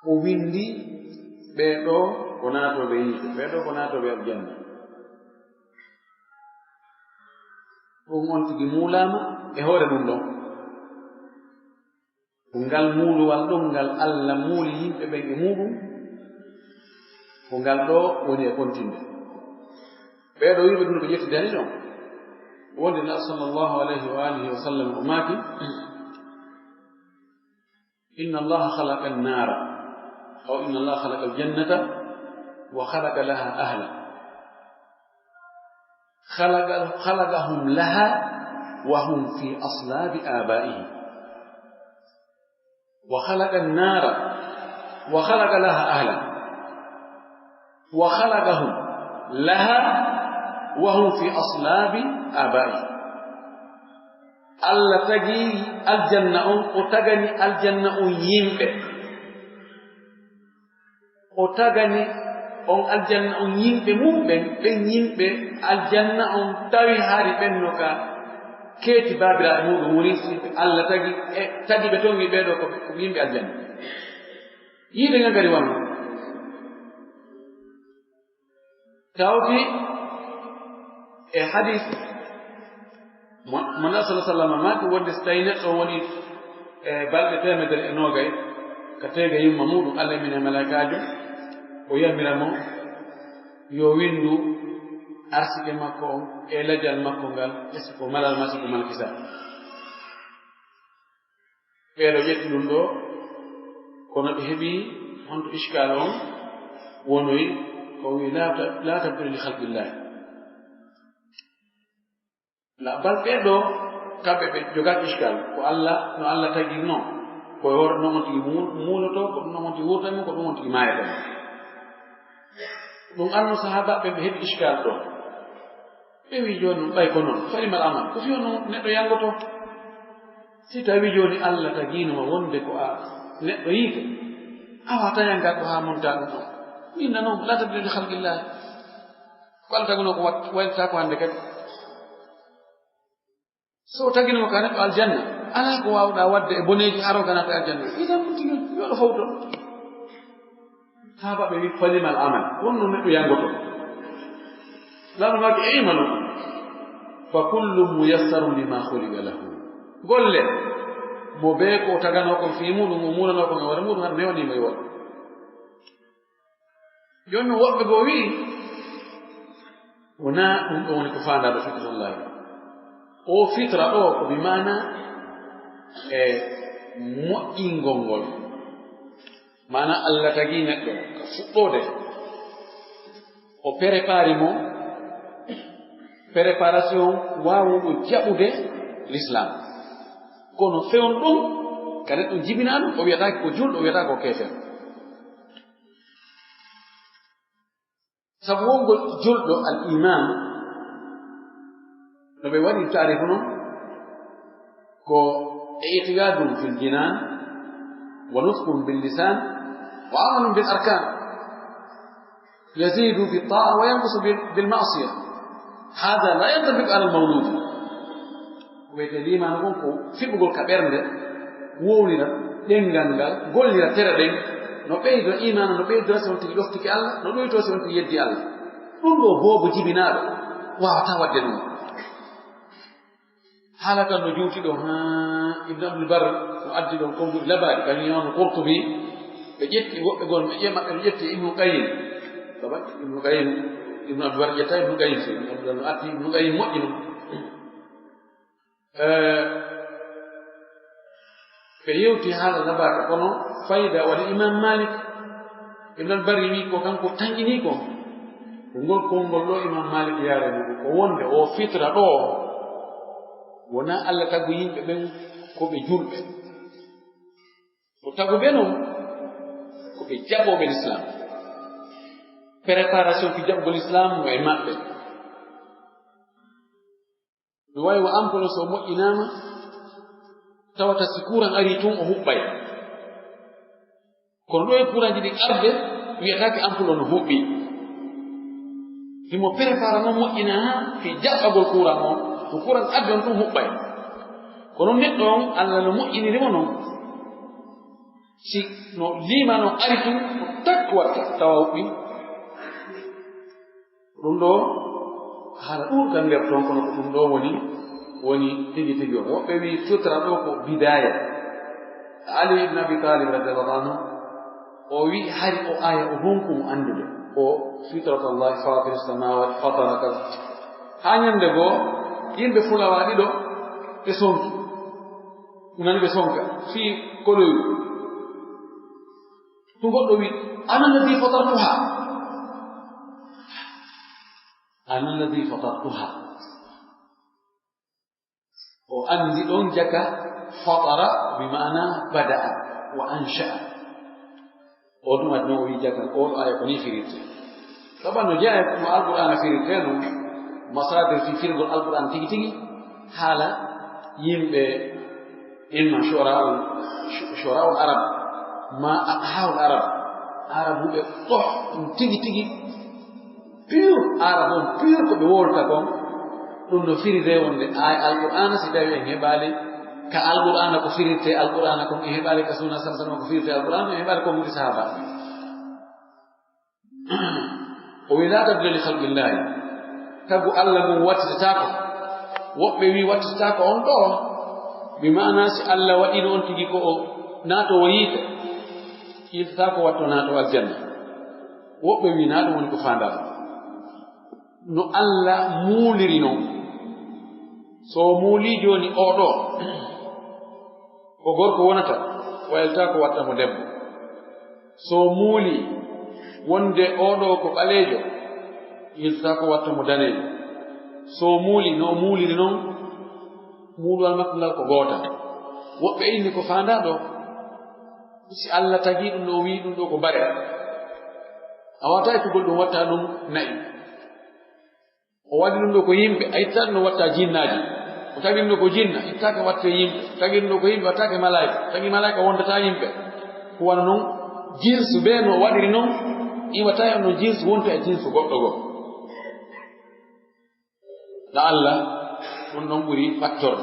o windi ɓeɗo ko naatoɓe yiite ɓeɗo ko naatoɓe aljanna ɗum on tigi muulama e hoore mum ɗon ko ngal muuluwal ɗon ngal Allah muuli yimɓe ɓen e muɗum ko ngal ɗo woni e kontinde ɓeɗo yimɓe ɗum ɓe ƴettidani ɗon wonde na sallallahu alayhi wa alihi wa sallam o maaki inna allaha khalaqa an-nara aw inna allaha khalaqa al-jannata wa khalaqa laha ahla خلقهم لها وهم في أصلاب آبائهم وخلق النار وخلق لها أهلا وخلقهم لها وهم في أصلاب آبائهم الله تجي الجنة وتجني الجنة يمبه وتجني on aljanna on yimɓe mumɓen ɓen yimɓe aljanna on tawi haari ɓenno ka keeti babiraɓe muɗum woni Allah tagi ɓe tongi ɓeɗo ko yimɓe aljanna yiide ngal kadi wamma tawti e hadis mo nabi sallam maaki wonde so tawi neɗɗo woni e balɗe 190 ka teega yumma muɗum Allah min e malaikajo o yamira mo yo windu arsike makko on e lajal makko ngal esi ko malal masi ko malkisa ɓeeɗo ƴetti ɗum ɗo kono ɓe heɓi honto iskal on wonoyi ko wi la tabdila li khalqillahi la bal ɓeeɗo kamɓe ɓe jogaki iskal ko Allah no Allah tagi non ko wor non on tigi muuloto ko non on tigi wurtamo ko ɗum on tigi maayatamo ɗum anno sahaba ɓe heɓi iskal ɗo ɓe wi joni ɗum ɓay ko noon falimal amal ko fiyo no neɗɗo yangoto si tawi joni Allah taginoma wonde ko a neɗɗo yiite awata yangatɗo ha monta ɗum ɗon minna noon la tabdila li khalqillahi ko Allah tagino ko waɗata ko hande kadi so taginoma ka neɗɗo aljanna ala ko wawɗa wadde e boneji aro ganata aljanna idan ɗum tigi yoɗo fawto haba ɓe wi falimal amal wonno neɗɗo yangoto lano maki e imanu fa kullum muyassaru lima khuliqa lahu golle mo be ko tagano kon fi muɗum mo mulano kon e wara muɗum har newanima e waɗa joni woɓɓe go wi wona ɗum ɗo woni ko fandaɗo fitratullahi o fitra ɗo ko bi mana e moƴƴingol ngol mana Allah tagi neɗɗo ka fuɗɗode o prépari mo préparation wawuɗo jaɓude l'islam kono fewn ɗum ka neɗɗo jibina ɗum o wiyataki ko julɗo o wiyata ko kefer sabu wongol julɗo al iman no ɓe waɗi tarifu noon ko i'tiqadun fil jinan wa nutqun bil lisan wa amalun bil arkan yazidu bit ta'a wa yanqusu bil ma'siyah hada la yantabiq ala al mawlud wete liman gon ko fiɓugol ka ɓernde wowlira ɗengal ngal gollira tere ɗen no ɓeydo imana no ɓeydora si on tigi ɗoftiki Allah no ɗoyto si on tigi yeddi Allah ɗum ɗo boobo jibinaɗo wawata wadde ɗum haala kan no juuti ɗo ha ibne abdul bar no addi ɗon konduɗi labari kañum yawno Qurtubi ɓe ƴetti woɓɓe gon ɓe ƴemaɓe ɓe ƴetti ibnu Qayyim babat ibnu Qayyim ibnu abdul bar ƴetta ibnu Qayyim so ibnu abdul no atti ibnu Qayyim moƴƴi ɗum ɓe yewti haala labaka kono fayda waɗa imam Malik ibnu al Bari wi ko kanko tañƴini ko ngol konngol ɗo imam malik yaare muɗum ko wonde o fitra ɗo wona allah taggu yimɓe ɓen ko ɓe julɓe o tagu ɓe noon ko ɓe jaɓoɓe l'islam préparation ki jaɓgol islam no e maɓɓe no wawi wo ampolo so moƴƴinama tawata si kuran ari tun o huɓɓay kono ɗo e kuranji ɗi arde wiyatake ampolo no huɓɓi himo prépara noon moƴƴina ha fi jaɓɓagol kuran on to kuran arde on tun huɓɓay kono neɗɗo on allah no moƴƴinirimo noon si no lima noon ari tun ko tak watta tawa huɓɓi ɗum ɗo haala ɗuurgal nder toon kono ko ɗum ɗo woni tigi tigi o woɓɓe wi fitra ɗo ko bidaya ali ibne abi talib radiallahu anhu o wi hari o aya o honkumo andude o fitratallahi fatir samawati fatara kaza ha ñande goo yimɓe fulawa ɗiɗo ɓe sonki nani ɓe sonka fii koloyu to goɗɗo wi ana alladi fatartuha ana alladi fatartuha o andi ɗon jaka fatara bimana bada'a wa ansha'a o ɗum adno o wi jagal oɗo aya ko ni firirte saban no jeeya no alqur'ana firirte no masadir fi firgol alqur'an tigi tigi haala yimɓe imma shora'ul arab ma aqha'ul arab huɓe ɗoh ɗum tigi tigi pure arab on pure ko ɓe wolta kon ɗum no firire wonde aya alqur'ana si tawi en heɓali ka alqur'ana ko firirte alqur'ana kon en heɓali ka sunna sa sallam ko firirte alqur'ana en heɓali ko muɗi sahaba o wi la tabdila li khalqillahi tagu allah mum wattitatako woɓɓe wi wattitatako on ɗo bi mana si allah waɗino on tigi ko o naatowo yiite yiltatako watto naato aljanna woɓɓe wi na ɗum woni ko fandata no allah muuliri noon so muuli joni oɗo ko gorko wonata waylata ko watta mo debbo so muuli wonde oɗo ko ɓaleejo yiltata ko watta mo daneejo so muuli no muuliri noon muulwal makko ngal ko goota woɓɓe inni ko fandaɗo si allah tagi ɗum ɗo wi ɗum ɗo ko bare a wata e tugol ɗum watta ɗum nayi o waɗi ɗum ɗo ko yimɓe a ittata ɗum no watta jinnaji o tagi ɗum ɗo ko jinna ittaka watte yimɓe tagi ɗum ɗo ko yimɓe wattake malaika tagi malaika wondata yimɓe ko wana noon jinsu ɓe no waɗiri noon iwata e no jinsu wonta e jinsu goɗɗo goo da allah ɗum ɗon ɓuri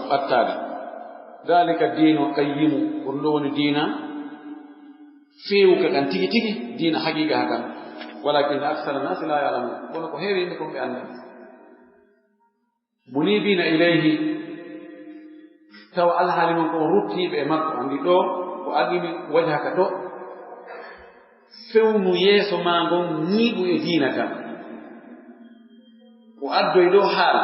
ɓattade dalika dinu qayyimu ɗum ɗo woni diina feewuka kan tigi tigi diina haqiqa ha kan walakin aksara nasi la yalamun kono ko heewi yimɓe kon ɓe anda munibina ilayhi tawa alhaali mon ko ruttiɓe e makko andi ɗo ko aqimi wajhaka ɗo fewnu yeeso ma ngon ñiiɓu e diina kan o addoy ɗo haala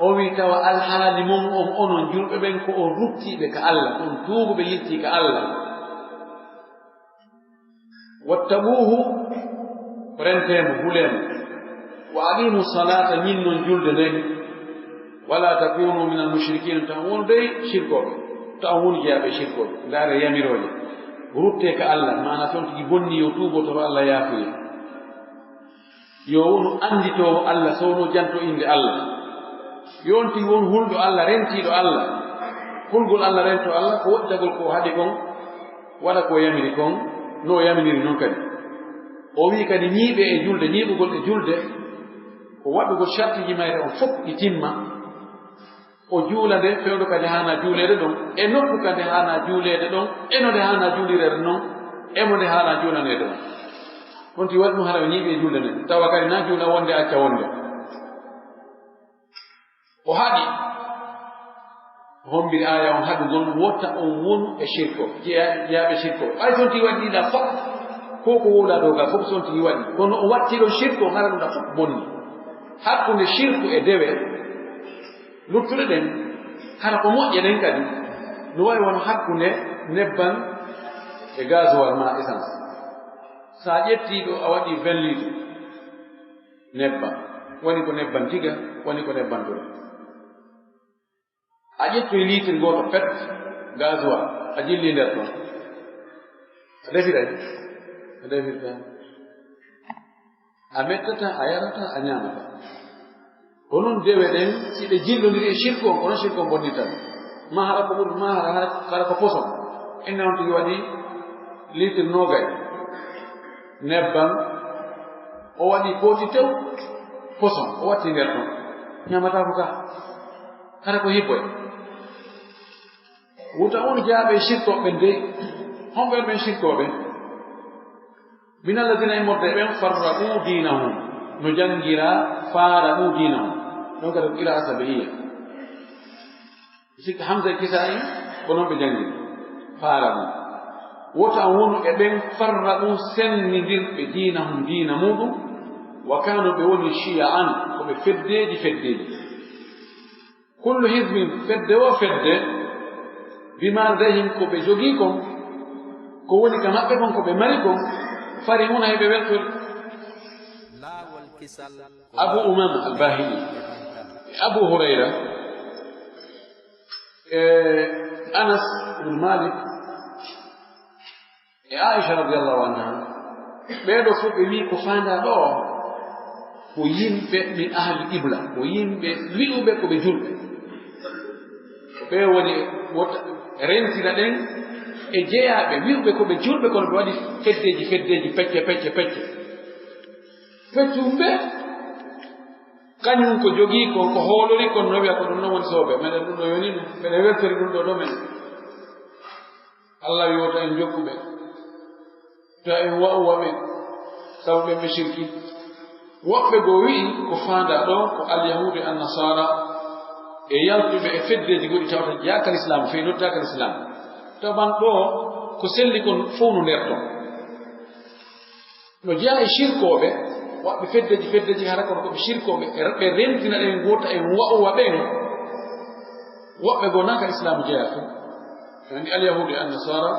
o wi tawa alhaali mon on onon julɓe ɓen ko on ruttiɓe ka allah on tuuguɓe yetti ka allah wattabuhu rentemo hulemo wa aqimu salata ñinnon julde nden wala takunu min almushrikina taw won dey shirkoɓe taw woni jeyaɓe shirkoɓe ndaare yamiroje rutte ka allah mana toon tigi bonni yo tuubo toro allah yaafuye yo wonu anditowo allah sowno janto inde allah yon tigi won hulɗo allah rentiɗo allah hulgol allah rento allah ko woɗɗitagol ko haɗi kon waɗa ko yamiri kon no yaminiri noon kadi o wi kadi ñiiɓe e julde ñiiɓugol e julde ko waɗugol shartiji mayre on fof ɗi timma o juula nde fewɗo kadi hana juulede ɗon e nokku kadi hana juulede ɗon eno nde hana juulirede noon emo nde hana juulanede on ɗon ti waɗi ɗum hara o ñiiɓe e julde nden tawa kadi na juula wonde acca wonde o haɗi hombiri aya on haɗugol wotta on wonu e shirko jeyaɓe shirko ɓay son ti waɗi ɗiɗa fof ko ko wowla ɗo ga fof son ti waɗi kono o wattiɗo shirko hara ɗum ɗa fof bonni hakkunde shirku e dewe luttuɗe ɗen hara ko moƴƴe ɗen kadi no wawi won hakkunde nebban e gasoil ma essence sa ƴettiɗo a waɗi 20 litre nebbam woni ko nebbam tiga woni ko nebbam dura a ƴettoy litre goto pet gasoil a jilli nder ɗon a defiray a defirta a mettata a yarata a ñamata onon dewe ɗen si ɗe jillodiri e shirku on kono shirku on bonnitan ma haɗa ko ɓuri ma haɗa ko poson inne on tigi waɗi litre nogay nebbam o waɗi kooti tew poson o watti nder ɗon ñamata ko ka hara ko hibboy wuta on jaaɓe shirkoɓe dey homɓe ɓen shirkoɓe min alladina e modde ɓen farra'u dinahum no jangira fara'u dinahum ɗon kadi ko ila asabiya sikka hamsa e kisa'i ko noon ɓe jangiri fara'u wota wonu e ɓen farra'u sennidirɓe dinahum dina muɗum wa kanu ɓe woni shi'an koɓe feddeji kullu hizbin fedde o fedde bima ladayhim ko ɓe jogii kon ko woni ka maɓɓe kon ko ɓe mari kon farihuna heɓe weltori abu umama albahili e abu hurayra e anas ibn malik e aicha radiallahu anha ɓeeɗo fof ɓe wi ko fanda ɗo ko yimɓe min ahli ibla ko yimɓe wi'uɓe ko ɓe julɓe ɓe woni rentina ɗen e jeeyaɓe wi'uɓe ko ɓe julɓe kono ɓe waɗi feddeji pecce feccumɓe kañum ko jogii kon ko hoolori kon no wiya ko ɗum noon woni soobe meɗen ɗum ɗo yoni ɗum mbeɗe weltori ɗum ɗo ɗo men allah wiwota en jokkuɓe to en wa'uwaɓe sabu ɓen ɓe shirki woɓɓe goo wi'i ko faanda ɗo ko alyahude annasara e yaltuɓe e feddeji goɗi tawata yakal islam feyi nottakal islam taban ɗo ko selli kon fof no nder ton no jeeya e shirkoɓe waɓɓe feddeji hara kono koɓe shirkoɓe ɓe rentina ɗen gota en wa'uwa ɓen woɓɓe goo nakal islam jeeya fu andi alyahude annasara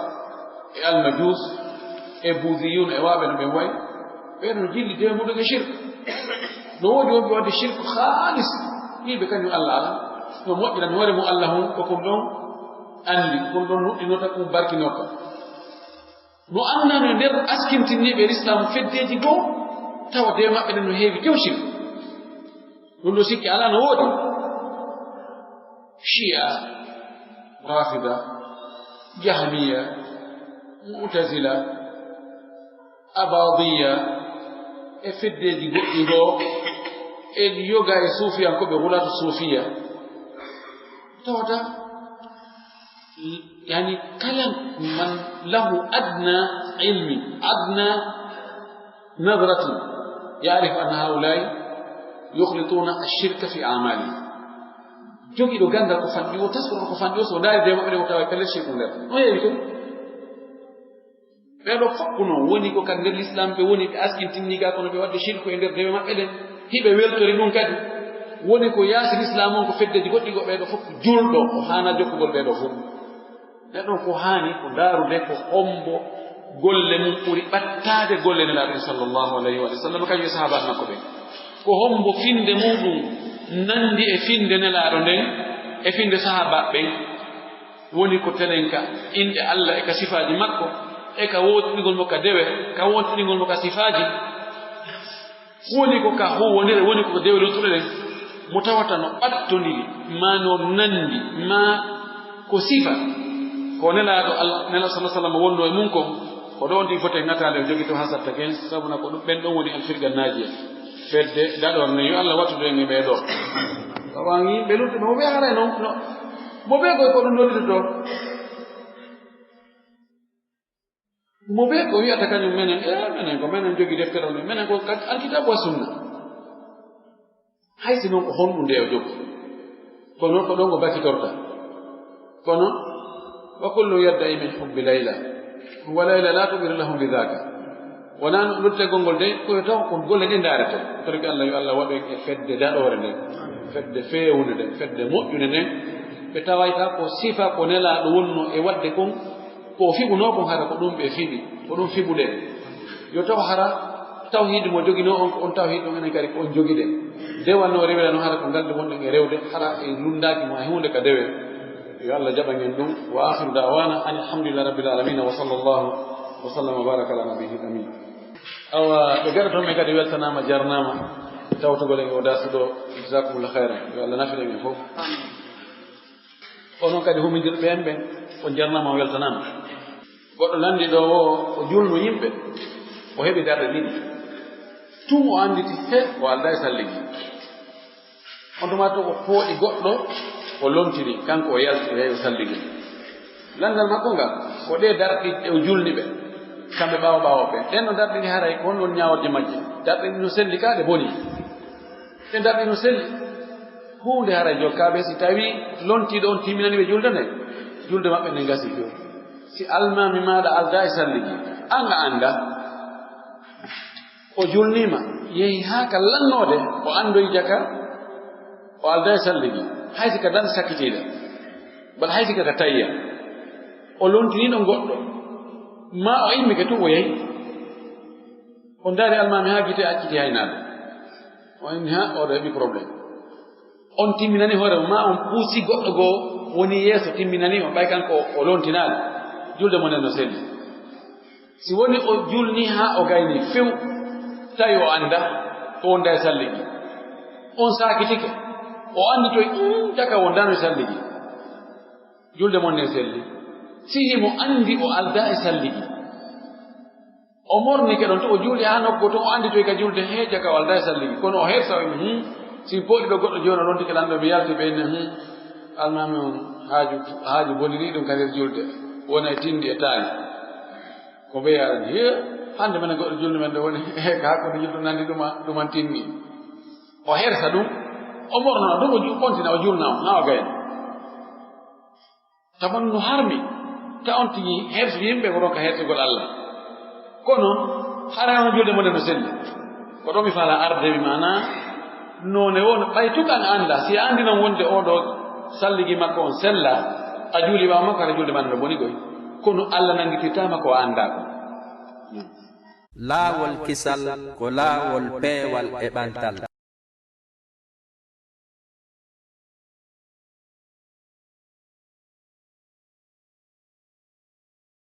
e almajus e boudiyun e waɓe no ɓen wayi ɓeɗo no jilli demuɗo e shirk no woodi wonɓe wadde shirku haalis yiɓe kañum allah ala no moƴƴinan hoore mum allah hum kokum ɗon anndi kokum ɗon nuɗɗinota kum barkinota no annano e nder askintinniɓe l'islam feddeji goo tawa de maɓɓe ɗen no heewi tew shirku ɗum ɗo sikki ala no woodi shi'a rafida jahmiya mu'tazila abadiya e feddeji goɗɗi goo e yoga e suufiyankoɓe wulatu suufiya tawata yani kala man lahu adna ilmi adna nadratin yarif anna haulai yukhlituna ashirka fi amali jogiɗo gandal ko fanɗi o taskoto ko fanɗi o so daari de maɓɓe o tawa pelle shirku nder no yeewi to ɓeɗo foppuno woni ko kadi nder l'islam ɓe woni ɓe askintinniga kono ɓe wadde shirku e nder dewe maɓɓe ɗen hiɓe weltori ɗum kadi woni ko yaasi l'islam on ko feddeji goɗɗi go ɓeɗo fof julɗo o haana jokkugol ɓeɗo fof neɗɗon ko haani ko daarude ko hombo golle mum ɓuri ɓattade golle nelaɗen sallllahu alayhi wa sallam kañum e sahabaɓe makko ɓen ko hombo finde muɗum nandi e finde nelaɗo nden e finde sahabaɓe ɓen woni ko tenen ka inde allah e ka sifaji makko e ka wotiɗigol mo ka dewe ka wotiɗigol mo ka sifaji woni ko ka huwodire woni ko dewe luttuɗe ɗen mo tawata no ɓattodiri ma no nandi ma ko sifa ko nelaɗo nela sa sallam wonno e mum kon ko ɗo ndi fote ŋatade o jogi to ha satta 15 sabuna ko ɗum ɓen ɗon woni alfirgal naaji en fedde daɗon ne yo allah wattude en e ɓeeɗo awan yimɓe luttuɓe mo ɓe hara noon no mo ɓe koy ko ɗum ɗonɗito mo ɓe ko wiyata kañum menen ko menen jogi deftere on menen ko alkitabu wa sunna haysi noon ko honɗum nde o jogi kono ko ɗon ko bakitorta kono wa kullu yadda'i min hubbi layla wa layla la tubiru lahum bi dhaka wona luttegol ngol de koyo taw ko golle ɗe ndaarete torki allah yo allah waɗe e fedde daɗore nden fedde feewunde nden fedde moƴƴude nden ɓe tawayta ko sifa ko nelaɗo wonno e wadde kon ko fiɓuno kon hara ko ɗum ɓe fiɓi ko ɗum fiɓuɗe yo taw hara tawhid mo jogino on tawhid on enen kadi ko on jogide dewal no rewela no hara ko galde wonde e rewde hara e lundaki mo e hunde ka dewe yo Allah jaba ngen dum wa akhiru da'wana alhamdulillahi rabbil alamin wa sallallahu wa sallama wa baraka ala nabiyyi amin awa be garato me kadi weltanama jarnama tawtugol e o dasudo jazakumullahu khairan yo Allah nafire men fof onon kadi humidir ben o jarnama weltanama goddo landi do o julno yimbe o hebi darde didi tum o anditi he o alda e salligi on tuma to ko poodi goddo o lomtiri kanko o yalti e salligi landal makko ngal ko de dardi e o julni be kambe bawo be den no dardi ni haray ko non nyaawde majje dardi no selli kaade boni den dardi no selli hunde haray jokkabe si tawi lonti don timinani be juldane julde mabbe ne gasi jo si almami maada alda e salligi anga anda o julnima yehi haka lannode o andoy jaka o alda e salligi haysi ka dan sakitida bal haysi ka tayya o lontini no goddo ma o immi ke to o yehi on dari almami ha gite acciti haynade on ha o rebi problème on timminani hore ma on puusi goddo go woni yeso timminani o bay kanko o lontinade julde mo nenno selli si woni o julni ha o gayni few tawi o anda to wonda e salligi on sakitike o andi toy jaka wondano e salligi julde mon ne selli sihi mo andi o alda e salligi o morni ke don to o juli ha nokko to o andi toy ka julde he jaka o alda e salligi kono o hersa o si poodi be goddo jono don tike lando be yalti be ne almami on haaju boniri dum kadir julde wona tindi e taali ko be yaran he hande men goddo julde men do woni ka ko julde nandi duma tinni o hersa dum o morno dum o kontina o julna ha o gay tabon no harmi ta on tigi hersu yimbe ko ronka hersugol Allah kono hara on julde mon no selli ko do mi fala arde mi mana none won bay tukan anda si andi non wonde o do salligi makko on sella a juli ba makko ara julde man no boni goy kono Allah nangititama ko anda ko laawol kisal ko laawol peewal e ɓantal